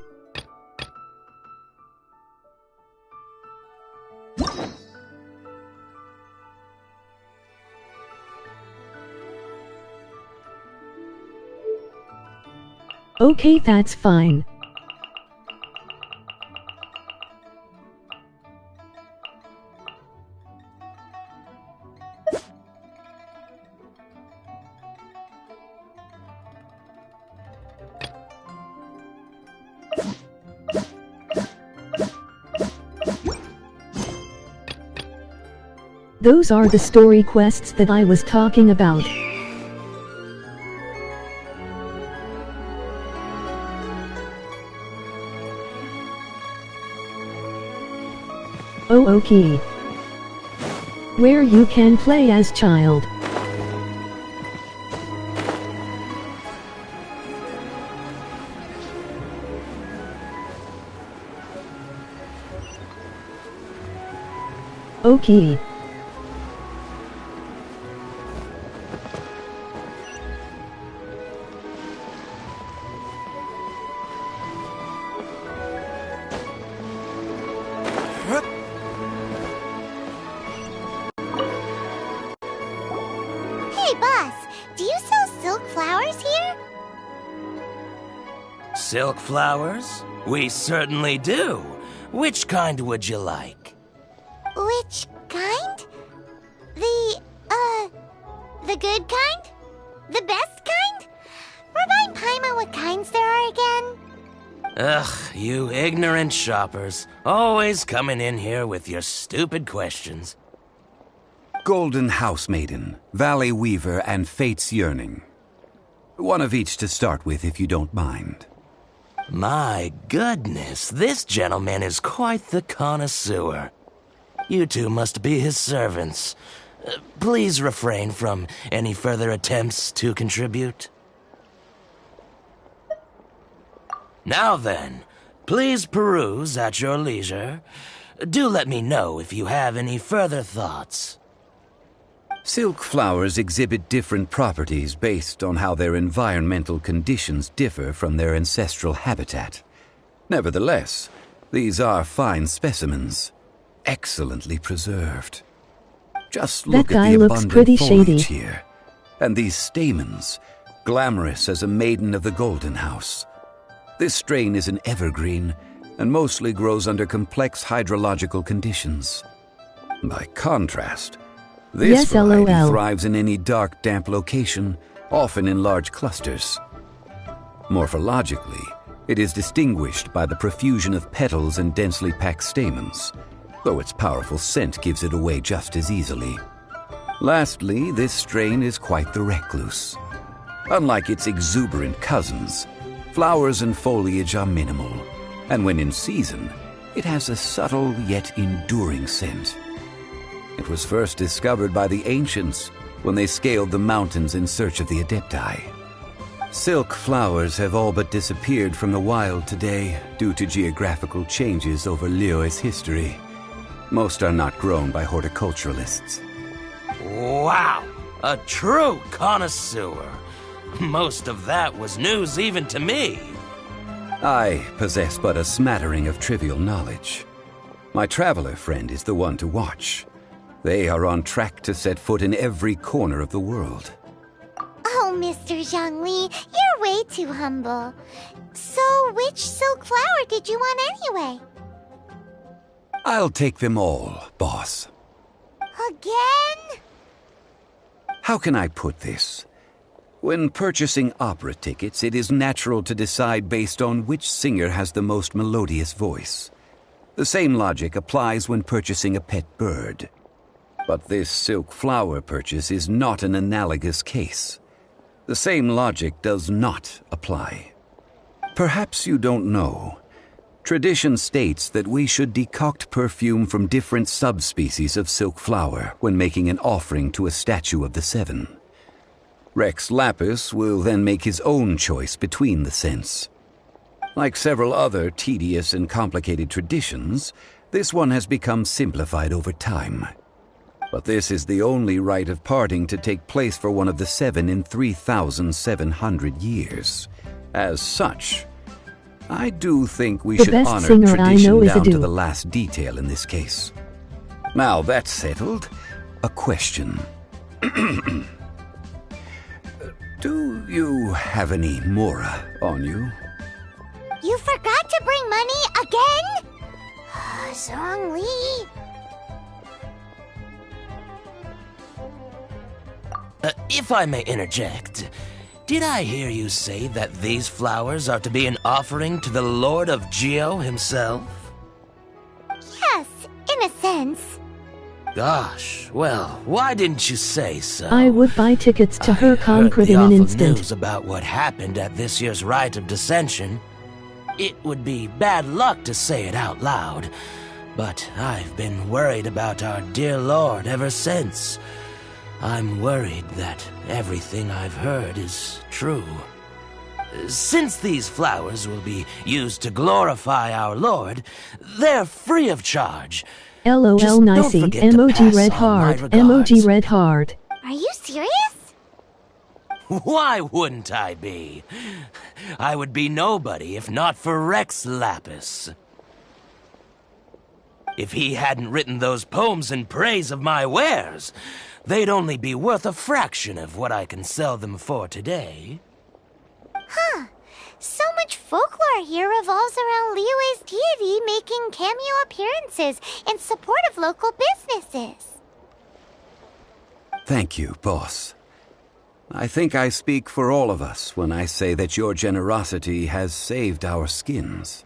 Okay, that's fine. Those are the story quests that I was talking about. Oh, okay. Where you can play as child. Okay. Hey, boss, do you sell silk flowers here? Silk flowers? We certainly do. Which kind would you like? Which kind? The good kind? The best kind? Remind Paimon what kinds there are again? Ugh, you ignorant shoppers. Always coming in here with your stupid questions. Golden Housemaiden, Valley Weaver, and Fate's Yearning. One of each to start with, if you don't mind. My goodness, this gentleman is quite the connoisseur. You two must be his servants. Please refrain from any further attempts to contribute. Now then, please peruse at your leisure. Do let me know if you have any further thoughts. Silk flowers exhibit different properties based on how their environmental conditions differ from their ancestral habitat. Nevertheless, these are fine specimens, excellently preserved. Just look at the abundant foliage here, and these stamens, glamorous as a maiden of the Golden House. This strain is an evergreen and mostly grows under complex hydrological conditions. By contrast, this Yes, variety LOL. thrives in any dark, damp location, often in large clusters. Morphologically, it is distinguished by the profusion of petals and densely packed stamens, though its powerful scent gives it away just as easily. Lastly, this strain is quite the recluse. Unlike its exuberant cousins, flowers and foliage are minimal, and when in season, it has a subtle yet enduring scent. It was first discovered by the ancients when they scaled the mountains in search of the Adepti. Silk flowers have all but disappeared from the wild today due to geographical changes over Liyue's history. Most are not grown by horticulturalists. Wow! A true connoisseur. Most of that was news even to me. I possess but a smattering of trivial knowledge. My traveler friend is the one to watch. They are on track to set foot in every corner of the world. Oh, Mr. Zhongli, you're way too humble. So, which silk flower did you want anyway? I'll take them all, boss. Again? How can I put this? When purchasing opera tickets, it is natural to decide based on which singer has the most melodious voice. The same logic applies when purchasing a pet bird. But this silk flower purchase is not an analogous case. The same logic does not apply. Perhaps you don't know. Tradition states that we should decoct perfume from different subspecies of silk flower when making an offering to a statue of the Seven. Rex Lapis will then make his own choice between the scents. Like several other tedious and complicated traditions, this one has become simplified over time. But this is the only rite of parting to take place for one of the Seven in 3,700 years. As such, I do think we should honor tradition down to the last detail in this case. Now that's settled, a question. Do you have any Mora on you? You forgot to bring money again? Zhongli. If I may interject, did I hear you say that these flowers are to be an offering to the Lord of Geo himself? Yes, in a sense. Gosh, well, why didn't you say so? I would buy tickets to her concrete in an instant. News about what happened at this year's Rite of Dissension. It would be bad luck to say it out loud, but I've been worried about our dear Lord ever since. I'm worried that everything I've heard is true. Since these flowers will be used to glorify our Lord, they're free of charge. LOL nicey, emoji red heart, emoji red heart. Are you serious? Why wouldn't I be? I would be nobody if not for Rex Lapis. If he hadn't written those poems in praise of my wares, they'd only be worth a fraction of what I can sell them for today. Huh. So much folklore here revolves around Liyue's deity making cameo appearances in support of local businesses. Thank you, boss. I think I speak for all of us when I say that your generosity has saved our skins.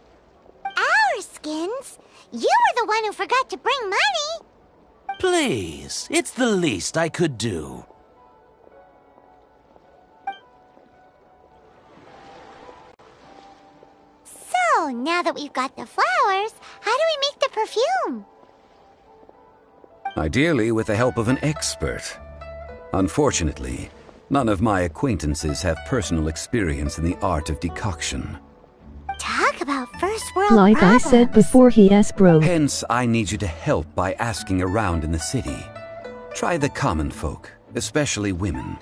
Our skins? You were the one who forgot to bring money. Please, it's the least I could do. So, now that we've got the flowers, how do we make the perfume? Ideally with the help of an expert. Unfortunately, none of my acquaintances have personal experience in the art of decoction. Talk about first world Like problems. I said before, he asked bro. Hence, I need you to help by asking around in the city. Try the common folk, especially women.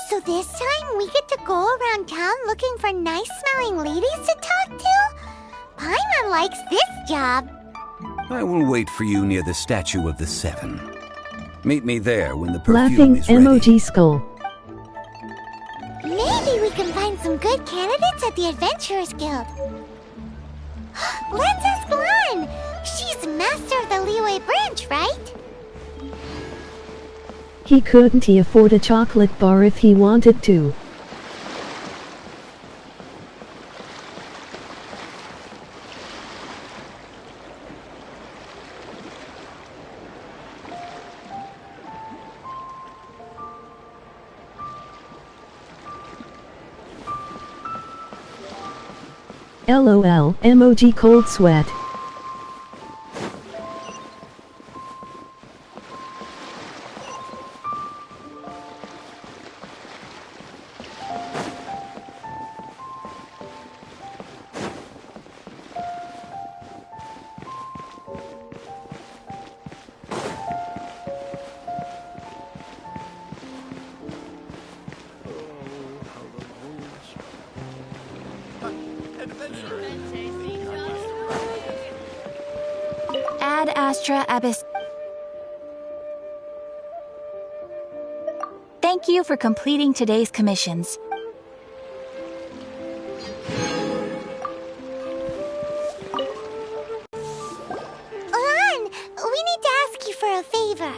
So this time we get to go around town looking for nice-smelling ladies to talk to? Paimon likes this job. I will wait for you near the statue of the Seven. Meet me there when the perfume Laughing is ready. emoji skull. Maybe we can find some good candidates at the Adventurers Guild. Let's ask Lan! She's master of the Liyue branch, right? Couldn't he afford a chocolate bar if he wanted to? LOL, emoji cold sweat. Ad Astra Abyss. Thank you for completing today's commissions. Lan, we need to ask you for a favor.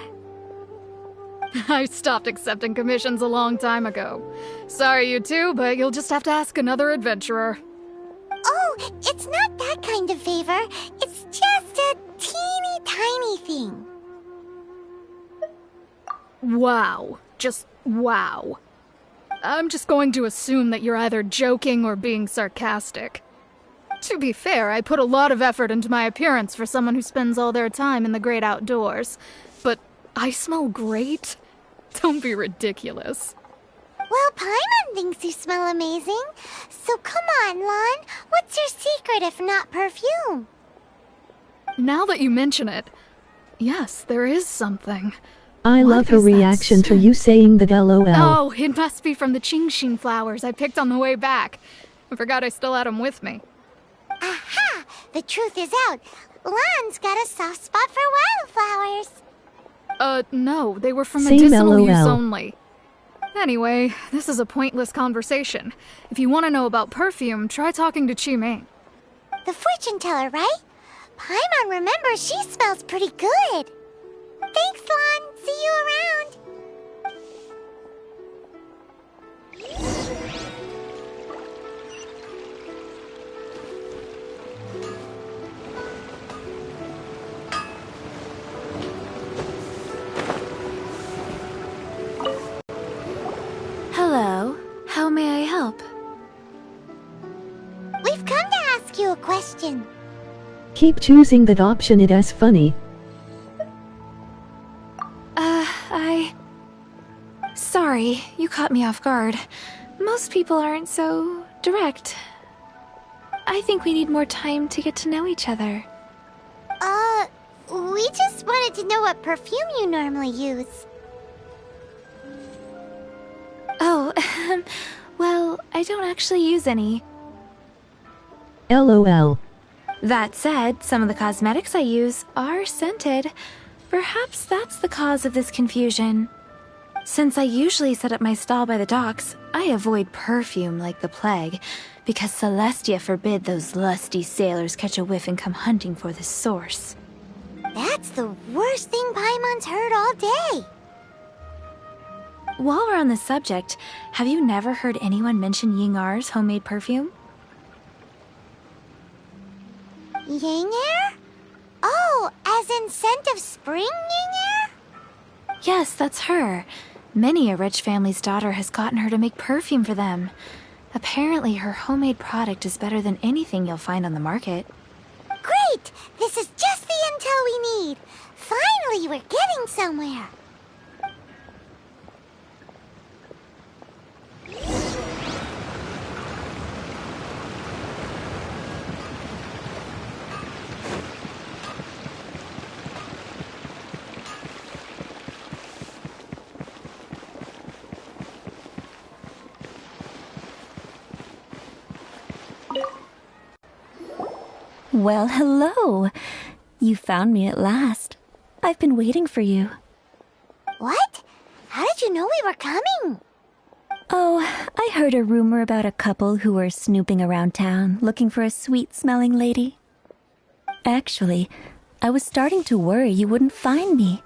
I stopped accepting commissions a long time ago. Sorry, you two, but you'll just have to ask another adventurer. Oh, it's not that kind of favor. It's just a teeny tiny thing. Wow. Just wow. I'm just going to assume that you're either joking or being sarcastic. To be fair, I put a lot of effort into my appearance for someone who spends all their time in the great outdoors. But I smell great? Don't be ridiculous. Well, Paimon thinks you smell amazing. So come on, Lan. What's your secret if not perfume? Now that you mention it, yes, there is something. I love her reaction to you saying that LOL. Oh, it must be from the Qingxin flowers I picked on the way back. I forgot I still had them with me. Aha! The truth is out. Lan's got a soft spot for wildflowers. No, they were from Same medicinal LOL. use only. Anyway, this is a pointless conversation. If you want to know about perfume, try talking to Qiming. The fortune teller, right? Paimon remembers she smells pretty good. Thanks, Lan. See you around. Hello. How may I help? We've come to ask you a question. Keep choosing that option, it is funny. Sorry, you caught me off guard. Most people aren't so direct. I think we need more time to get to know each other. We just wanted to know what perfume you normally use. Oh, well, I don't actually use any. LOL. That said, some of the cosmetics I use are scented. Perhaps that's the cause of this confusion. Since I usually set up my stall by the docks, I avoid perfume like the plague, because Celestia forbid those lusty sailors catch a whiff and come hunting for the source. That's the worst thing Paimon's heard all day. While we're on the subject, have you never heard anyone mention Ying-Ar's homemade perfume? Ying-Er? Oh, as in scent of spring, Ying-Er? Yes, that's her. Many a rich family's daughter has gotten her to make perfume for them. Apparently, her homemade product is better than anything you'll find on the market. Great! This is just the intel we need. Finally, we're getting somewhere. Well, hello. You found me at last. I've been waiting for you. What? How did you know we were coming? Oh, I heard a rumor about a couple who were snooping around town looking for a sweet-smelling lady. Actually, I was starting to worry you wouldn't find me.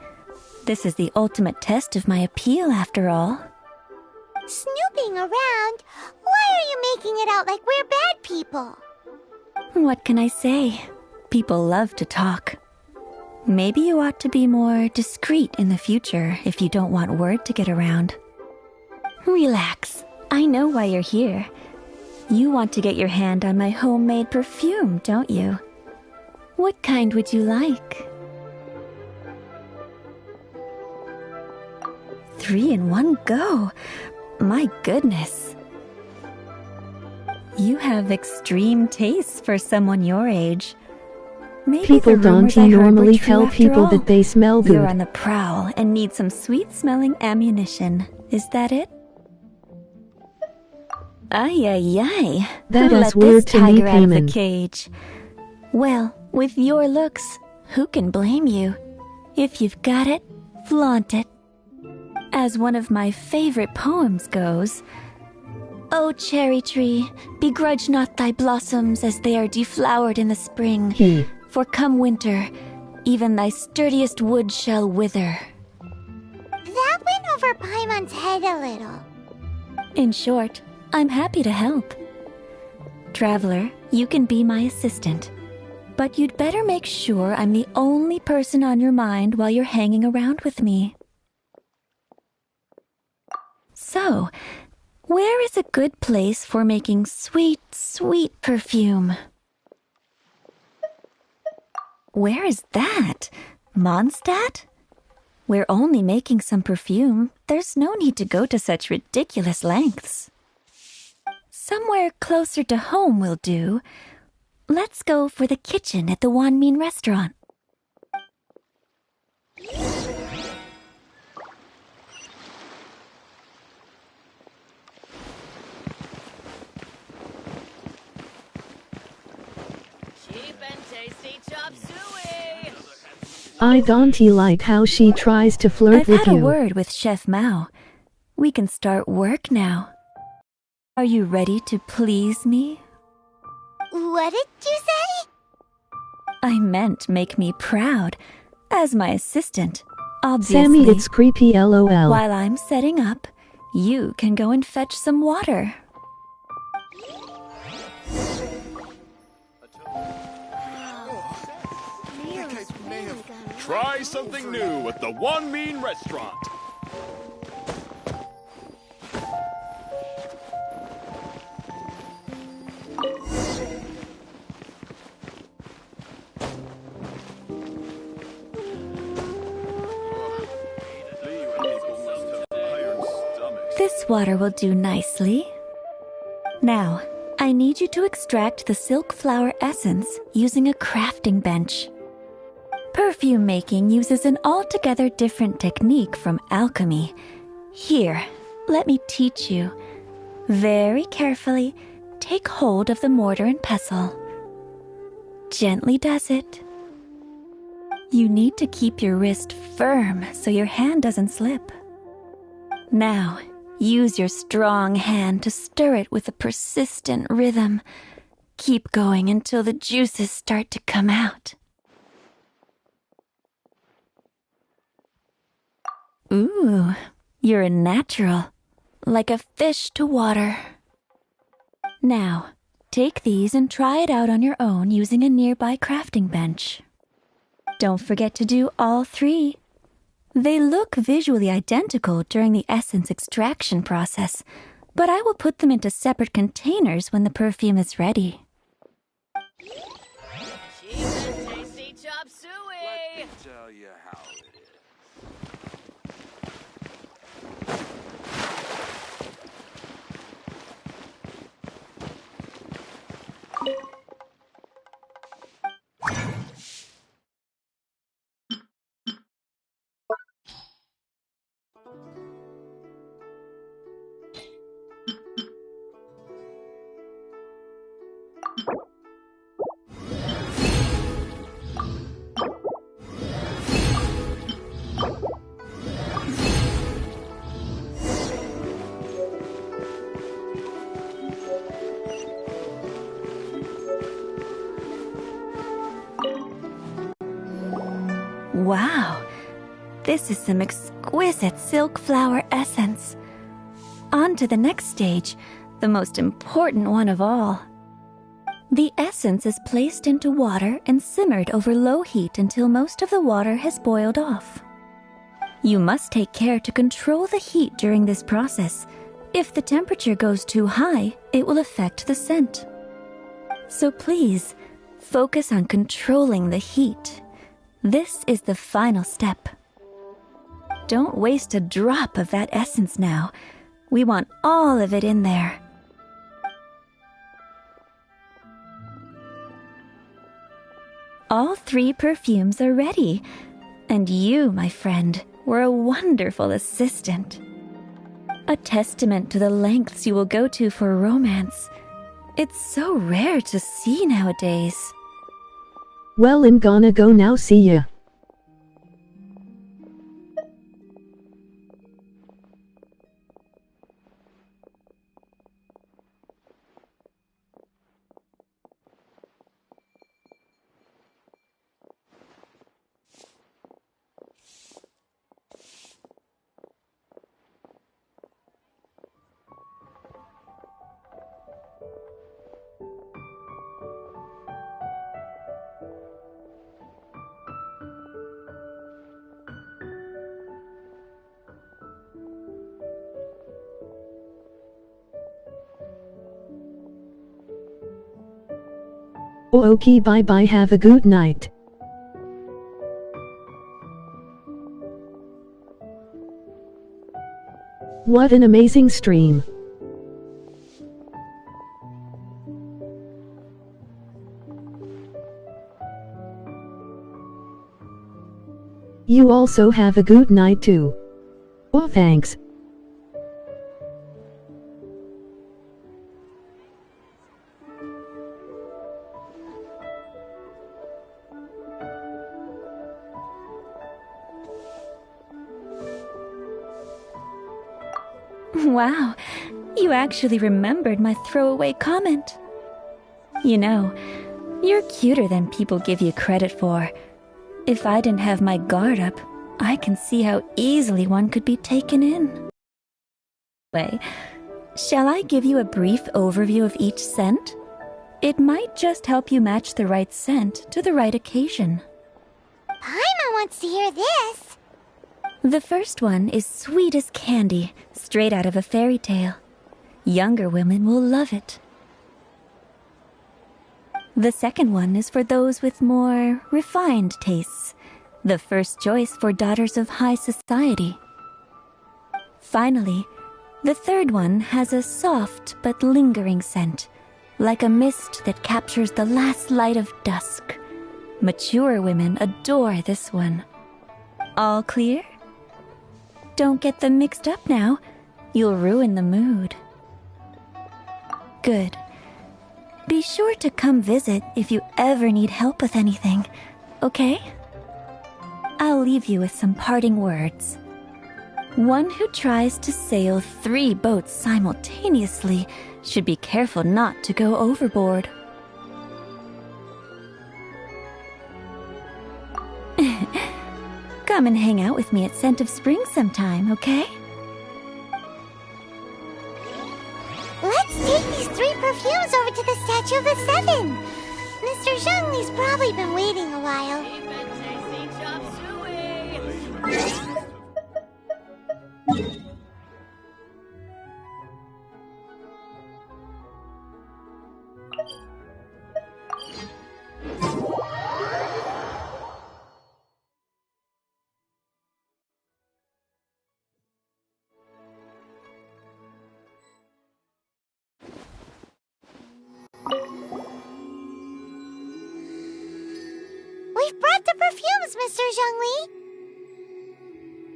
This is the ultimate test of my appeal, after all. Snooping around? Why are you making it out like we're bad people? What can I say? People love to talk. Maybe you ought to be more discreet in the future if you don't want word to get around. Relax. I know why you're here. You want to get your hand on my homemade perfume, don't you? What kind would you like? 3 in one go. My goodness. You have extreme tastes for someone your age. Maybe People don't normally tell people that they smell good. You're on the prowl and need some sweet-smelling ammunition. Is that it? Ay, ay, ay. That Who is let weird this to me, tiger out of the Payman. cage? Well, with your looks, who can blame you? If you've got it, flaunt it. As one of my favorite poems goes, "O cherry tree, begrudge not thy blossoms as they are deflowered in the spring. For come winter, even thy sturdiest wood shall wither." That went over Paimon's head a little. In short, I'm happy to help. Traveler, you can be my assistant. But you'd better make sure I'm the only person on your mind while you're hanging around with me. So, where is a good place for making sweet, sweet perfume? Where is that? Mondstadt? We're only making some perfume. There's no need to go to such ridiculous lengths. Somewhere closer to home will do. Let's go for the kitchen at the Wanmin restaurant. Cheap and tasty chop suey! I don't like how she tries to flirt I've with had a you. word with Chef Mao. We can start work now. Are you ready to please me? What did you say? I meant make me proud. As my assistant, obviously. Sammy, it's creepy, lol. While I'm setting up, you can go and fetch some water. Try something new at the Wanmin restaurant. This water will do nicely. Now, I need you to extract the silk flower essence using a crafting bench. Perfume making uses an altogether different technique from alchemy. Here, let me teach you. Very carefully, take hold of the mortar and pestle. Gently does it. You need to keep your wrist firm so your hand doesn't slip. Now, use your strong hand to stir it with a persistent rhythm. Keep going until the juices start to come out. Ooh, you're a natural, like a fish to water. Now, take these and try it out on your own using a nearby crafting bench. Don't forget to do all 3. They look visually identical during the essence extraction process, but I will put them into separate containers when the perfume is ready. Cheap and tasty chop suey! Let me tell you how it is. Wow, this is some exquisite silk flower essence. On to the next stage, the most important one of all. The essence is placed into water and simmered over low heat until most of the water has boiled off. You must take care to control the heat during this process. If the temperature goes too high, it will affect the scent. So please, focus on controlling the heat. This is the final step. Don't waste a drop of that essence now. We want all of it in there. All 3 perfumes are ready. And you, my friend, were a wonderful assistant. A testament to the lengths you will go to for romance. It's so rare to see nowadays. Well, I'm gonna go now, see ya. Oh, okay, bye bye, have a good night. What an amazing stream. You also have a good night too. Oh, thanks. Wow, you actually remembered my throwaway comment. You know, you're cuter than people give you credit for. If I didn't have my guard up, I can see how easily one could be taken in. Anyway, shall I give you a brief overview of each scent? It might just help you match the right scent to the right occasion. Paimon wants to hear this. The first one is sweet as candy, straight out of a fairy tale. Younger women will love it. The second one is for those with more refined tastes. The first choice for daughters of high society. Finally, the third one has a soft but lingering scent, like a mist that captures the last light of dusk. Mature women adore this one. All clear? Don't get them mixed up now. You'll ruin the mood. Good. Be sure to come visit if you ever need help with anything, okay? I'll leave you with some parting words. One who tries to sail 3 boats simultaneously should be careful not to go overboard. Come and hang out with me at Scent of Spring sometime, okay? Let's take these 3 perfumes over to the Statue of the Seven. Mr. Zhongli's probably been waiting a while. We've brought the perfumes, Mr. Zhongli.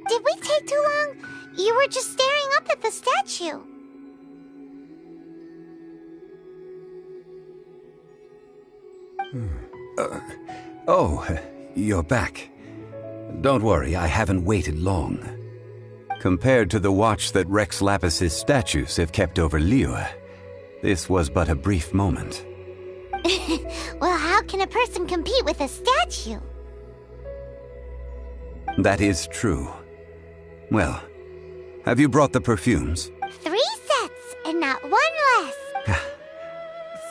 Did we take too long? You were just staring up at the statue. Oh, you're back. Don't worry, I haven't waited long. Compared to the watch that Rex Lapis's statues have kept over Liyue, this was but a brief moment. Well, how can a person compete with a statue? That is true. Well, have you brought the perfumes? 3 sets, and not one less.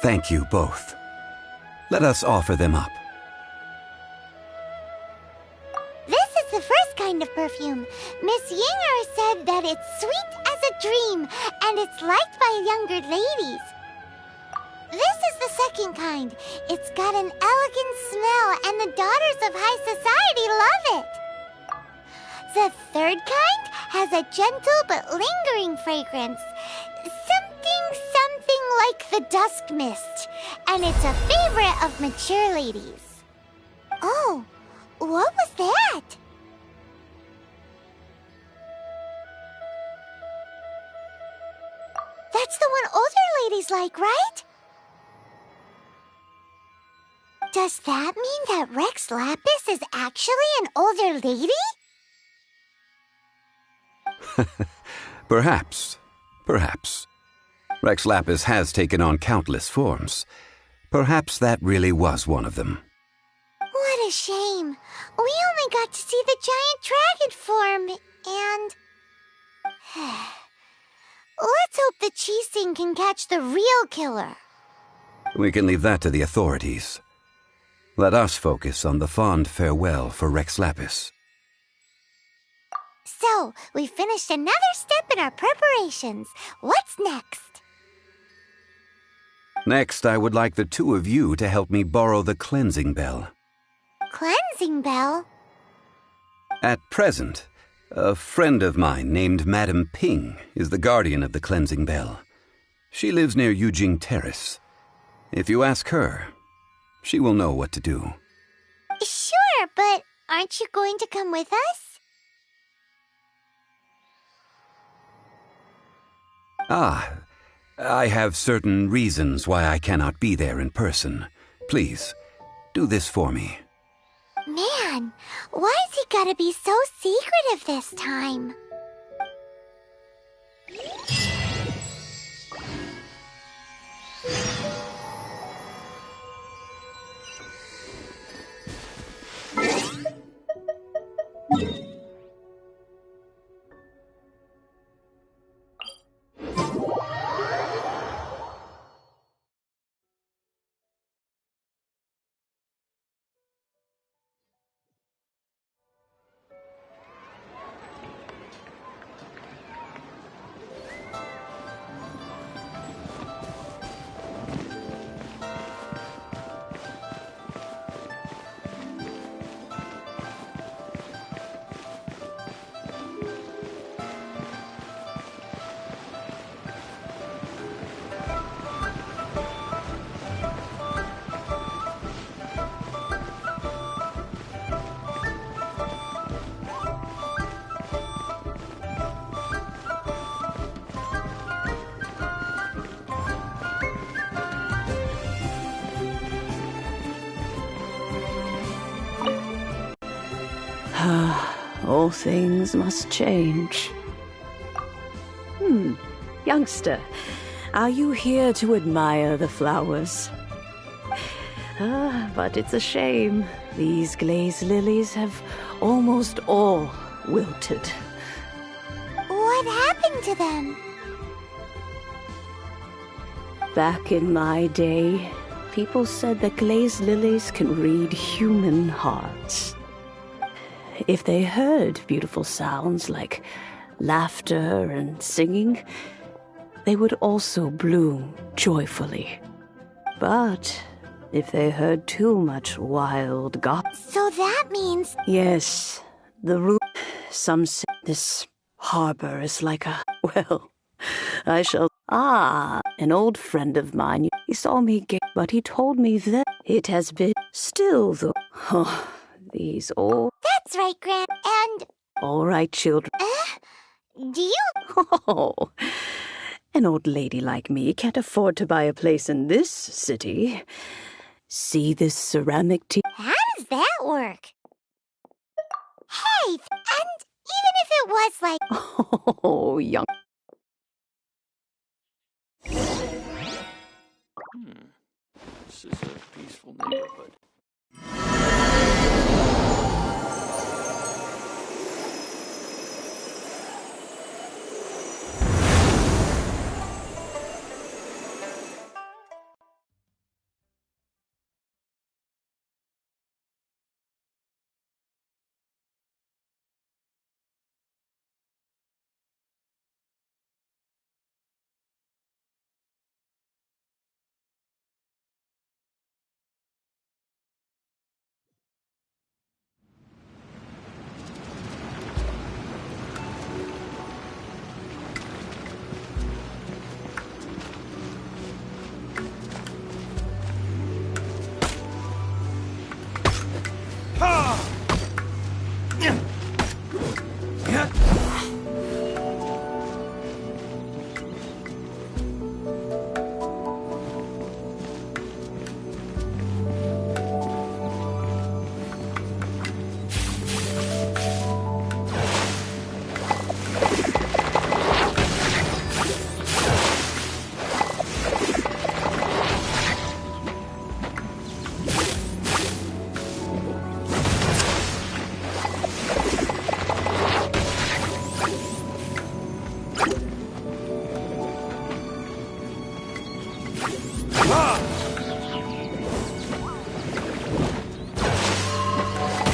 Thank you both. Let us offer them up. This is the first kind of perfume. Miss Yinger said that it's sweet as a dream, and it's liked by younger ladies. This is the second kind. It's got an elegant smell, and the daughters of high society love it. The third kind has a gentle but lingering fragrance. Something like the dusk mist, and it's a favorite of mature ladies. Oh, what was that? That's the one older ladies like, right? Does that mean that Rex Lapis is actually an older lady? Perhaps. Perhaps. Rex Lapis has taken on countless forms. Perhaps that really was one of them. What a shame. We only got to see the giant dragon form, and... Let's hope the Chising can catch the real killer. We can leave that to the authorities. Let us focus on the fond farewell for Rex Lapis. So, we finished another step in our preparations. What's next? Next, I would like the two of you to help me borrow the cleansing bell. Cleansing bell? At present, a friend of mine named Madame Ping is the guardian of the cleansing bell. She lives near Yujing Terrace. If you ask her, she will know what to do. Sure, but aren't you going to come with us? I have certain reasons why I cannot be there in person. Please, do this for me. Man, why's he gotta be so secretive this time? All things must change. Youngster, are you here to admire the flowers? But it's a shame. These glazed lilies have almost all wilted. What happened to them? Back in my day, people said that glazed lilies can read human hearts. If they heard beautiful sounds like laughter and singing, they would also bloom joyfully. But if they heard too much wild gossip... So that means... Yes, some say this harbor is like a... Well, I shall... An old friend of mine, he saw me but he told me that it has been still though. Oh, these old... That's right, Gran. And... All right, children. Do you... Oh, an old lady like me can't afford to buy a place in this city. See this ceramic tea? How does that work? Hey, and even if it was like... Oh, young... This is a peaceful neighborhood.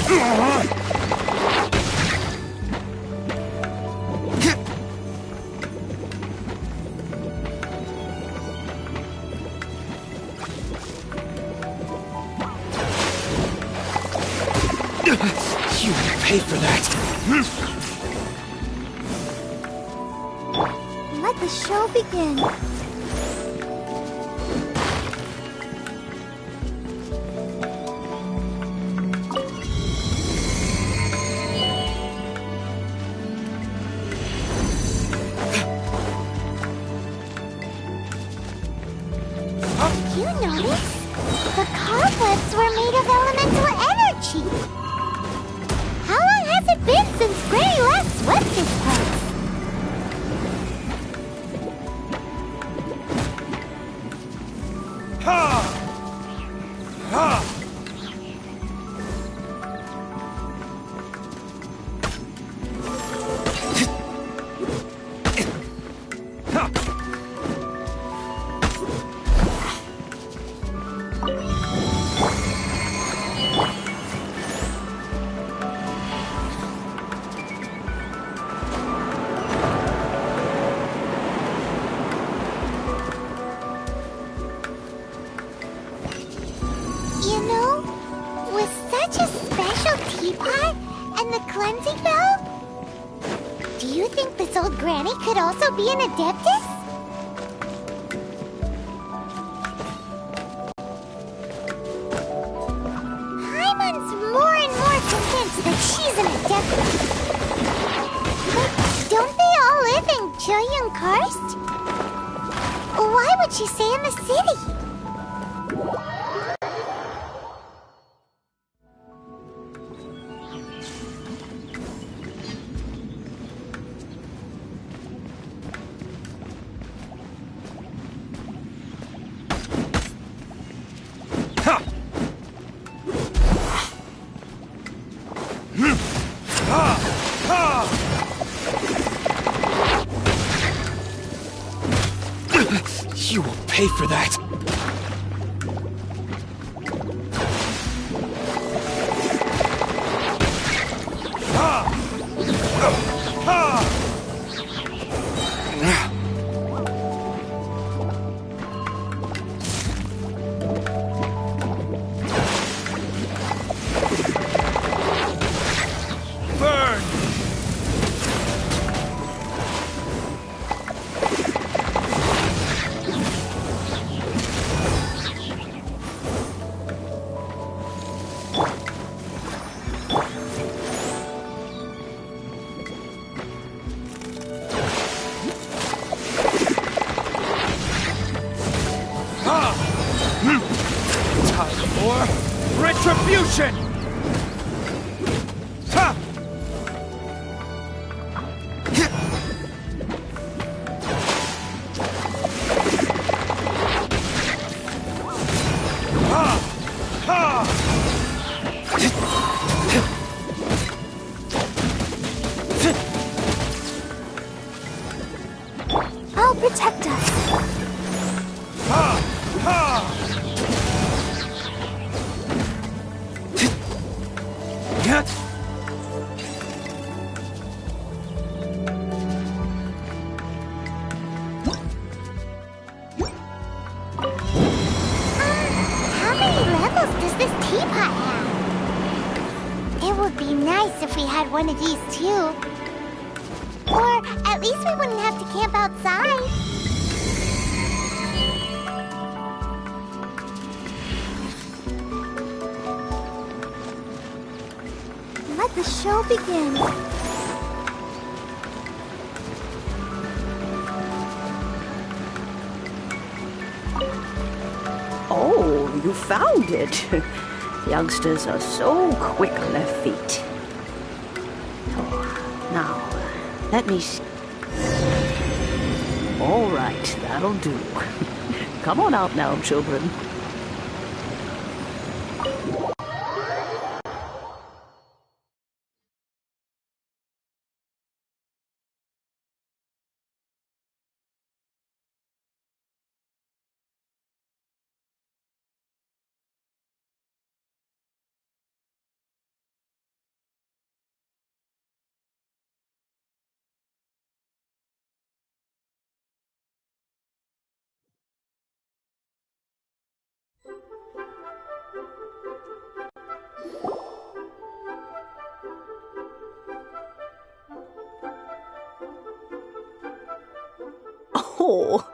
You will pay for that. Let the show begin. You notice? The cobwebs were made of elemental energy. How long has it been since Granny last swept this place? Ha! Ha! You know, with such a special teapot and the cleansing valve, do you think this old granny could also be an adeptus? Paimon's more and more convinced that she's an adeptus. But don't they all live in Julian Karst? Why would she stay in the city? You will pay for that. Burn! Time for retribution! Ha! I'll protect us. How many levels does this teapot have? It would be nice if we had one of these too. Or at least we wouldn't have to camp outside. Let the show begin. Oh, you found it. Youngsters are so quick on their feet. Oh, now, let me see. All right, that'll do. Come on out now, children. Oh,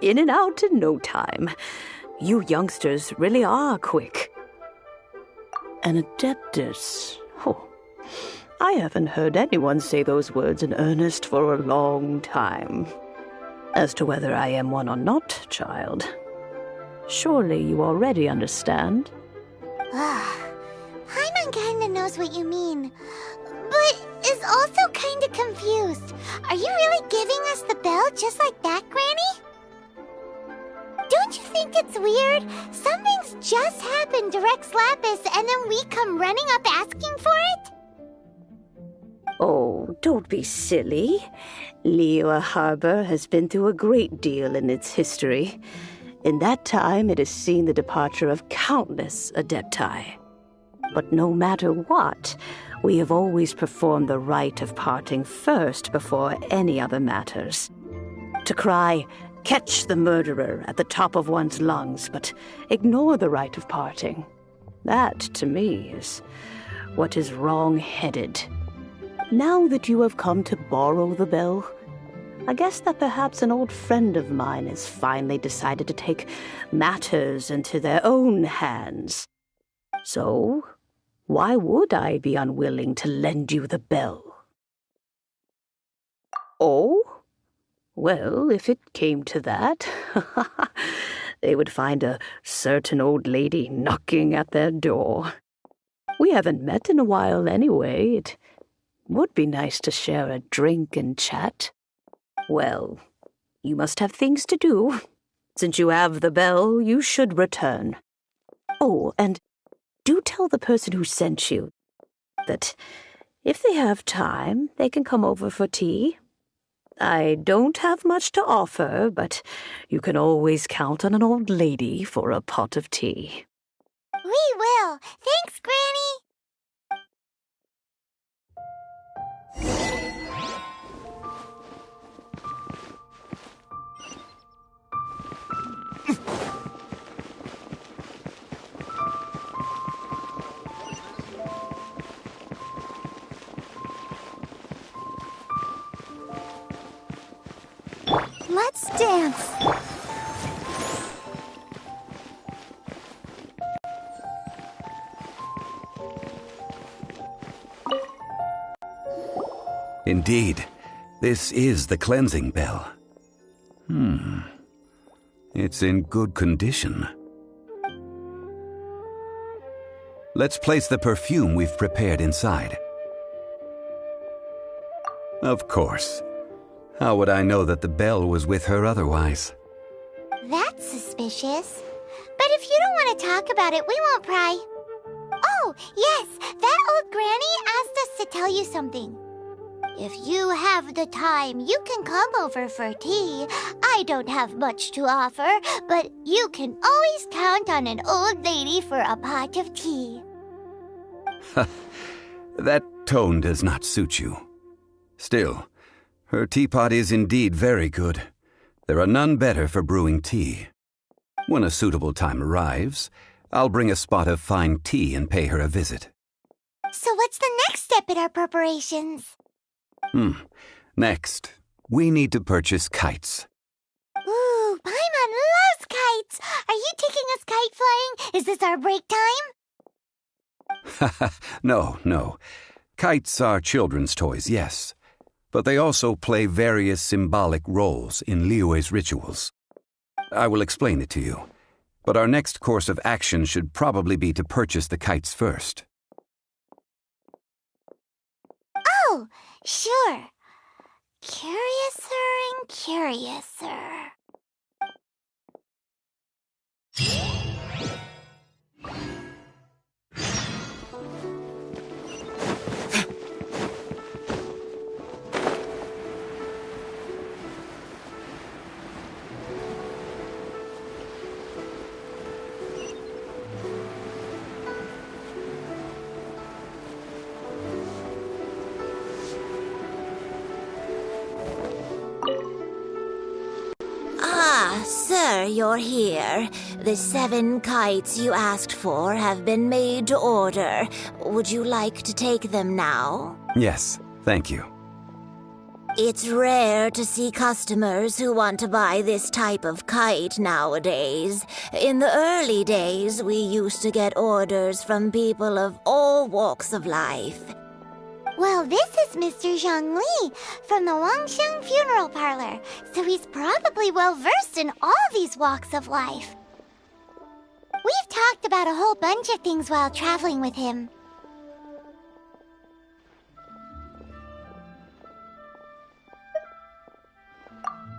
in and out in no time. You youngsters really are quick. An Adeptus. Oh, I haven't heard anyone say those words in earnest for a long time. As to whether I am one or not, child, surely you already understand. Paimon kinda knows what you mean, but is also kinda confused. Are you really giving us the bell just like that, Granny? Don't you think it's weird? Something's just happened to Rex Lapis and then we come running up asking for it? Oh, don't be silly. Liyue Harbor has been through a great deal in its history. In that time, it has seen the departure of countless Adepti. But no matter what, we have always performed the rite of parting first before any other matters. To cry, "Catch the murderer," at the top of one's lungs, but ignore the rite of parting. That, to me, is what is wrong-headed. Now that you have come to borrow the bell, I guess that perhaps an old friend of mine has finally decided to take matters into their own hands. So, why would I be unwilling to lend you the bell? Oh? Well, if it came to that, they would find a certain old lady knocking at their door. We haven't met in a while anyway. It would be nice to share a drink and chat. Well, you must have things to do. Since you have the bell, you should return. Oh, and do tell the person who sent you that if they have time, they can come over for tea. I don't have much to offer, but you can always count on an old lady for a pot of tea. We will. Thanks, Granny. Let's dance. Indeed, this is the cleansing bell. It's in good condition. Let's place the perfume we've prepared inside. Of course. How would I know that the bell was with her otherwise? That's suspicious. But if you don't want to talk about it, we won't pry. Oh, yes, that old granny asked us to tell you something. If you have the time, you can come over for tea. I don't have much to offer, but you can always count on an old lady for a pot of tea. That tone does not suit you. Still, her teapot is indeed very good. There are none better for brewing tea. When a suitable time arrives, I'll bring a spot of fine tea and pay her a visit. So what's the next step in our preparations? Next, we need to purchase kites. Ooh, Paimon loves kites! Are you taking us kite flying? Is this our break time? No. Kites are children's toys, yes. But they also play various symbolic roles in Liyue's rituals. I will explain it to you. But our next course of action should probably be to purchase the kites first. Oh, sure. Curiouser and curiouser. Sir, you're here. The 7 kites you asked for have been made to order. Would you like to take them now? Yes, thank you. It's rare to see customers who want to buy this type of kite nowadays. In the early days, we used to get orders from people of all walks of life. Well, this is Mr. Zhongli from the Wangsheng Funeral Parlor, so he's probably well-versed in all these walks of life. We've talked about a whole bunch of things while traveling with him.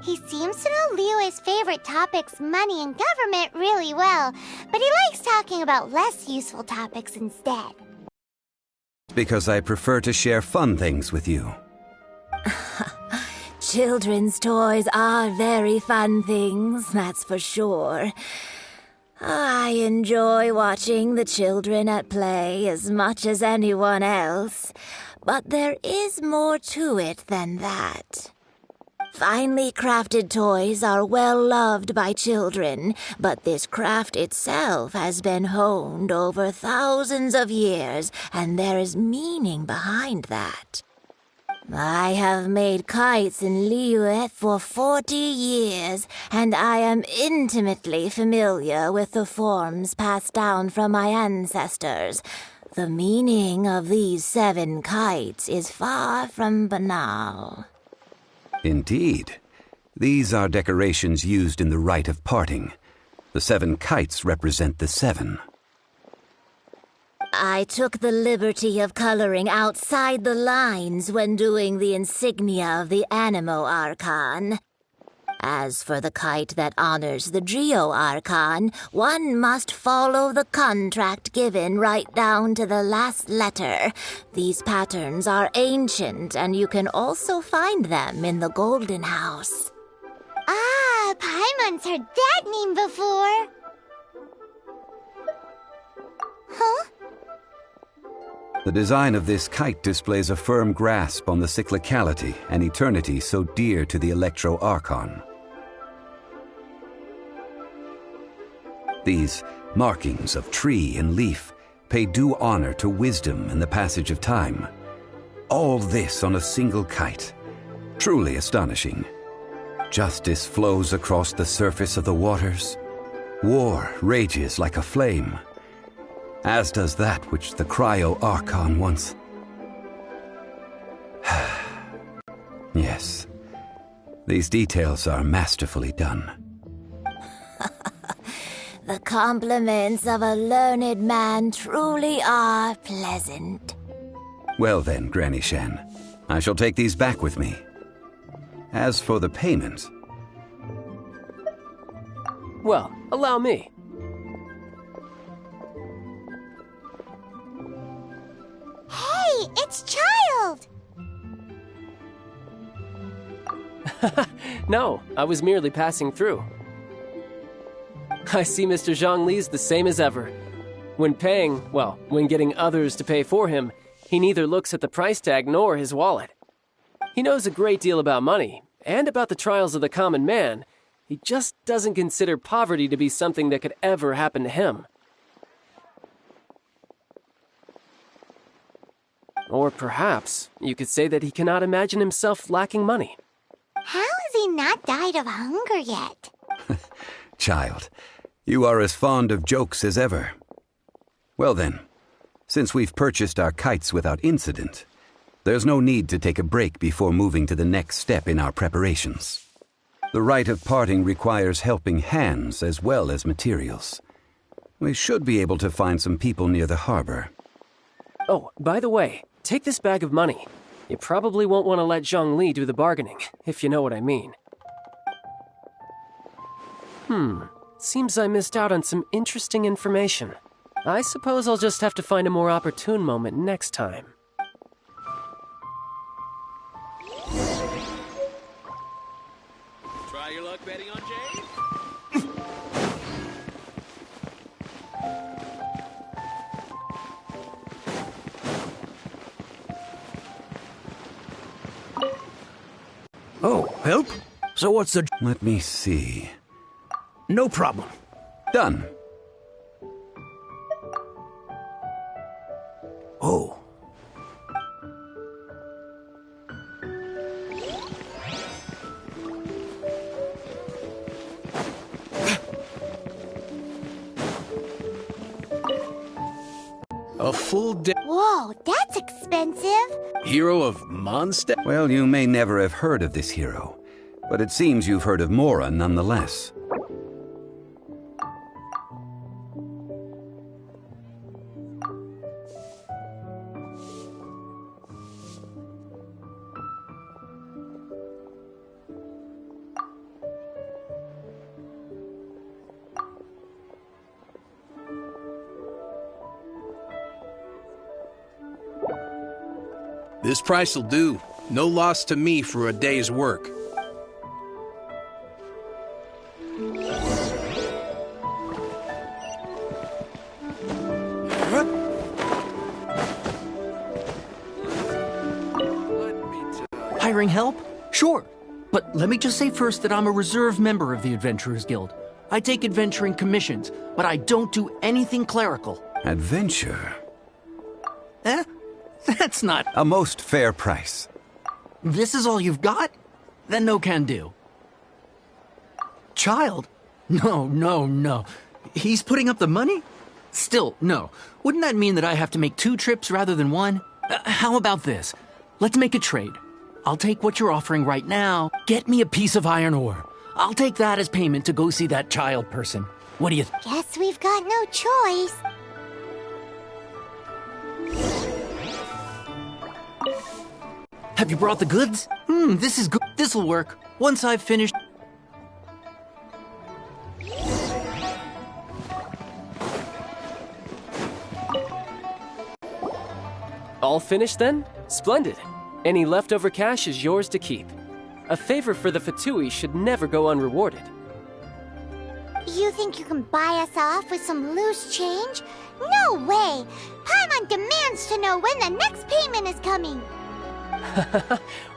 He seems to know Liyue's favorite topics, money and government, really well, but he likes talking about less useful topics instead. Because I prefer to share fun things with you. Children's toys are very fun things, that's for sure. I enjoy watching the children at play as much as anyone else, but there is more to it than that. Finely crafted toys are well loved by children, but this craft itself has been honed over thousands of years, and there is meaning behind that. I have made kites in Liyue for 40 years, and I am intimately familiar with the forms passed down from my ancestors. The meaning of these 7 kites is far from banal. Indeed. These are decorations used in the rite of parting. The 7 kites represent the 7. I took the liberty of coloring outside the lines when doing the insignia of the Animo Archon. As for the kite that honors the Geo Archon, one must follow the contract given right down to the last letter. These patterns are ancient, and you can also find them in the Golden House. Ah, Paimon's heard that name before. Huh? The design of this kite displays a firm grasp on the cyclicality and eternity so dear to the Electro Archon. These markings of tree and leaf pay due honor to wisdom and the passage of time. All this on a single kite. Truly astonishing. Justice flows across the surface of the waters. War rages like a flame. As does that which the Cryo Archon once... Yes, these details are masterfully done. The compliments of a learned man truly are pleasant. Well then, Granny Shan, I shall take these back with me. As for the payment... Well, allow me. Hey, it's Child! No, I was merely passing through. I see Mr. Zhongli's the same as ever. When getting others to pay for him, he neither looks at the price tag nor his wallet. He knows a great deal about money, and about the trials of the common man. He just doesn't consider poverty to be something that could ever happen to him. Or perhaps you could say that he cannot imagine himself lacking money. How has he not died of hunger yet? Child, you are as fond of jokes as ever. Well then, since we've purchased our kites without incident, there's no need to take a break before moving to the next step in our preparations. The rite of parting requires helping hands as well as materials. We should be able to find some people near the harbor. Oh, by the way, take this bag of money. You probably won't want to let Zhongli do the bargaining, if you know what I mean. Seems I missed out on some interesting information. I suppose I'll just have to find a more opportune moment next time. Try your luck betting on Jade? Oh, help? So what's the... Let me see. No problem. Done. Oh. full day. Whoa, that's expensive. Hero of Mondstadt? Well, you may never have heard of this hero, but it seems you've heard of Mora nonetheless. This price will do. No loss to me for a day's work. Hiring help? Sure. But let me just say first that I'm a reserve member of the Adventurers Guild. I take adventuring commissions, but I don't do anything clerical. Adventure? Eh? That's not... A most fair price. This is all you've got? Then no can do. Child? No. He's putting up the money? Still, no. Wouldn't that mean that I have to make 2 trips rather than 1? How about this? Let's make a trade. I'll take what you're offering right now. Get me a piece of iron ore. I'll take that as payment to go see that child person. What do you think? Guess we've got no choice. Have you brought the goods? This is good. This'll work. Once I've finished... All finished then? Splendid. Any leftover cash is yours to keep. A favor for the Fatui should never go unrewarded. You think you can buy us off with some loose change? No way! Paimon demands to know when the next payment is coming!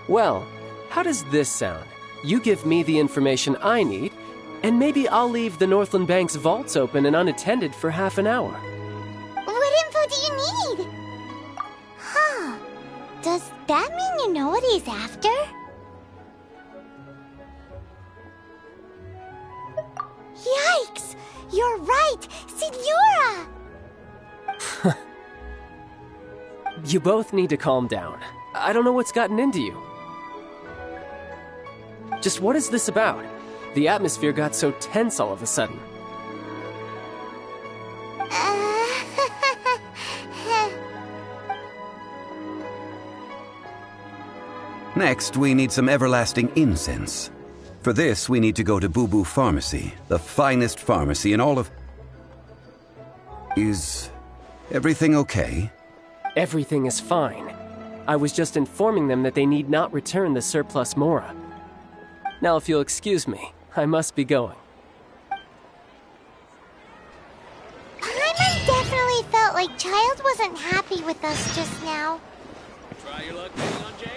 Well, how does this sound? You give me the information I need, and maybe I'll leave the Northland Bank's vaults open and unattended for half an hour. What info do you need? Huh. Does that mean you know what he's after? Yikes! You're right! Signora! You both need to calm down. I don't know what's gotten into you. Just what is this about? The atmosphere got so tense all of a sudden. Next, we need some everlasting incense. For this, we need to go to Boo Boo Pharmacy, the finest pharmacy in all of... Is everything okay? Everything is fine. I was just informing them that they need not return the surplus Mora. Now, if you'll excuse me, I must be going. Paimon definitely felt like Child wasn't happy with us just now. Try your luck betting on Jade?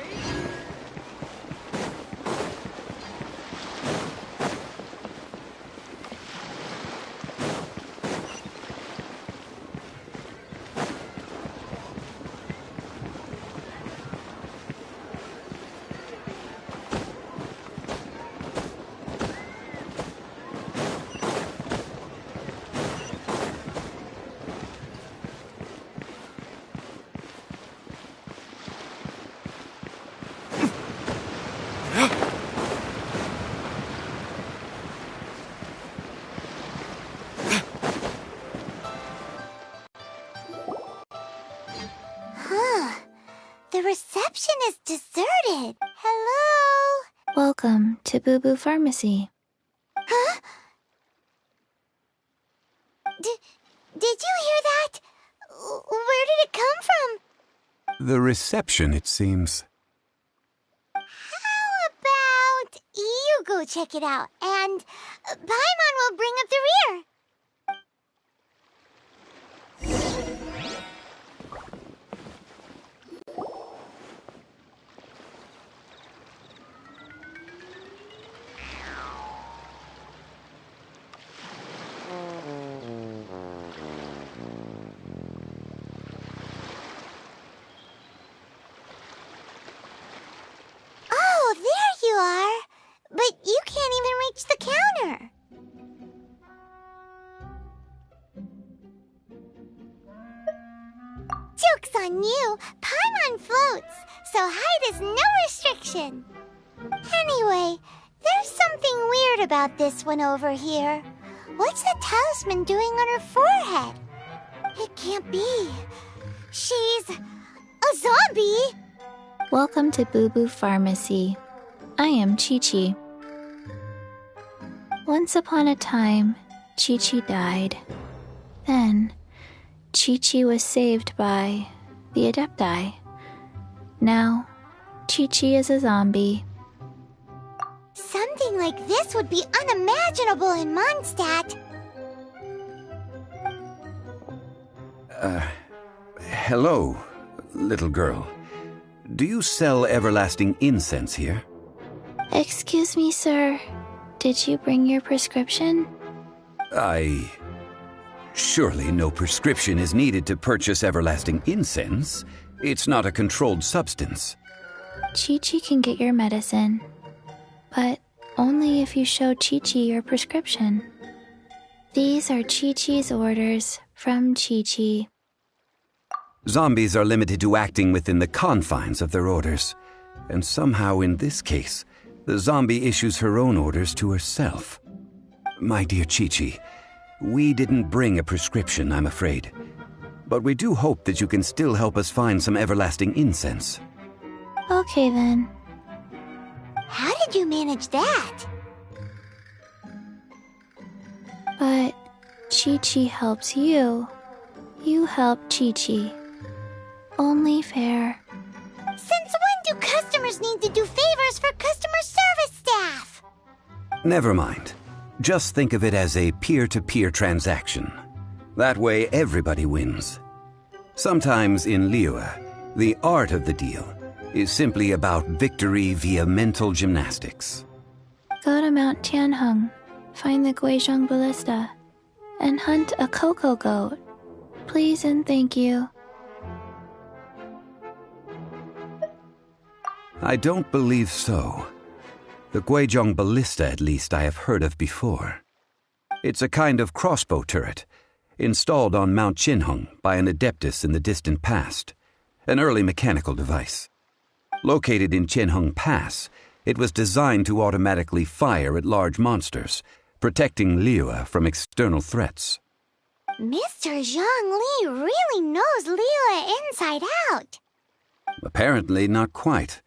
The reception is deserted. Hello? Welcome to Boo Boo Pharmacy. Huh? Did you hear that? Where did it come from? The reception, it seems. How about you go check it out, and Paimon will bring up the rear. Oh, there you are. But you can't even reach the counter. on floats, so height is no restriction. Anyway, there's something weird about this one over here. What's the talisman doing on her forehead? It can't be. She's a zombie! Welcome to Boo Boo Pharmacy. I am Chi-Chi. Once upon a time, Chi-Chi died. Then, Chi-Chi was saved by the Adepti. Now, Chi-Chi is a zombie. Something like this would be unimaginable in Mondstadt. Hello, little girl. Do you sell everlasting incense here? Excuse me, sir. Did you bring your prescription? Surely no prescription is needed to purchase everlasting incense. It's not a controlled substance. Chi-Chi can get your medicine, but only if you show Chi-Chi your prescription. These are Chi-Chi's orders from Chi-Chi. Zombies are limited to acting within the confines of their orders. And somehow in this case, the zombie issues her own orders to herself. My dear Chi-Chi, we didn't bring a prescription, I'm afraid. But we do hope that you can still help us find some everlasting incense. Okay then. How did you manage that? But Chi-Chi helps you. You help Chi-Chi. Only fair. Since when do customers need to do favors for customer service staff? Never mind. Just think of it as a peer-to-peer transaction. That way everybody wins. Sometimes in Liyue, the art of the deal is simply about victory via mental gymnastics. Go to Mount Tianheng, find the Guizhong Ballista, and hunt a cocoa goat. Please and thank you. I don't believe so. The Guizhong Ballista, at least, I have heard of before. It's a kind of crossbow turret, installed on Mount Qinheng by an adeptus in the distant past, an early mechanical device. Located in Qinheng Pass, it was designed to automatically fire at large monsters, protecting Liyue from external threats. Mr. Zhang Li really knows Liyue inside out. Apparently not quite.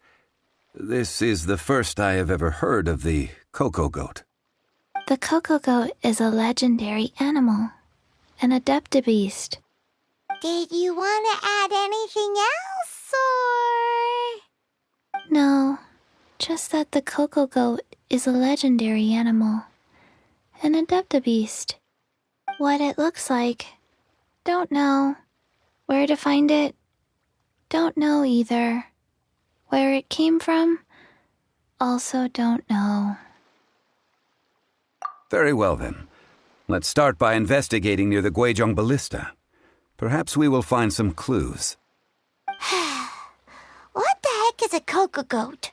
This is the first I have ever heard of the cocoa goat. The cocoa goat is a legendary animal, an adeptabeast. Did you want to add anything else, or...? No, just that the cocoa goat is a legendary animal, an adeptabeast. What it looks like, don't know. Where to find it, don't know either. Where it came from, also don't know. Very well then. Let's start by investigating near the Guizhong Ballista. Perhaps we will find some clues. What the heck is a cocoa goat?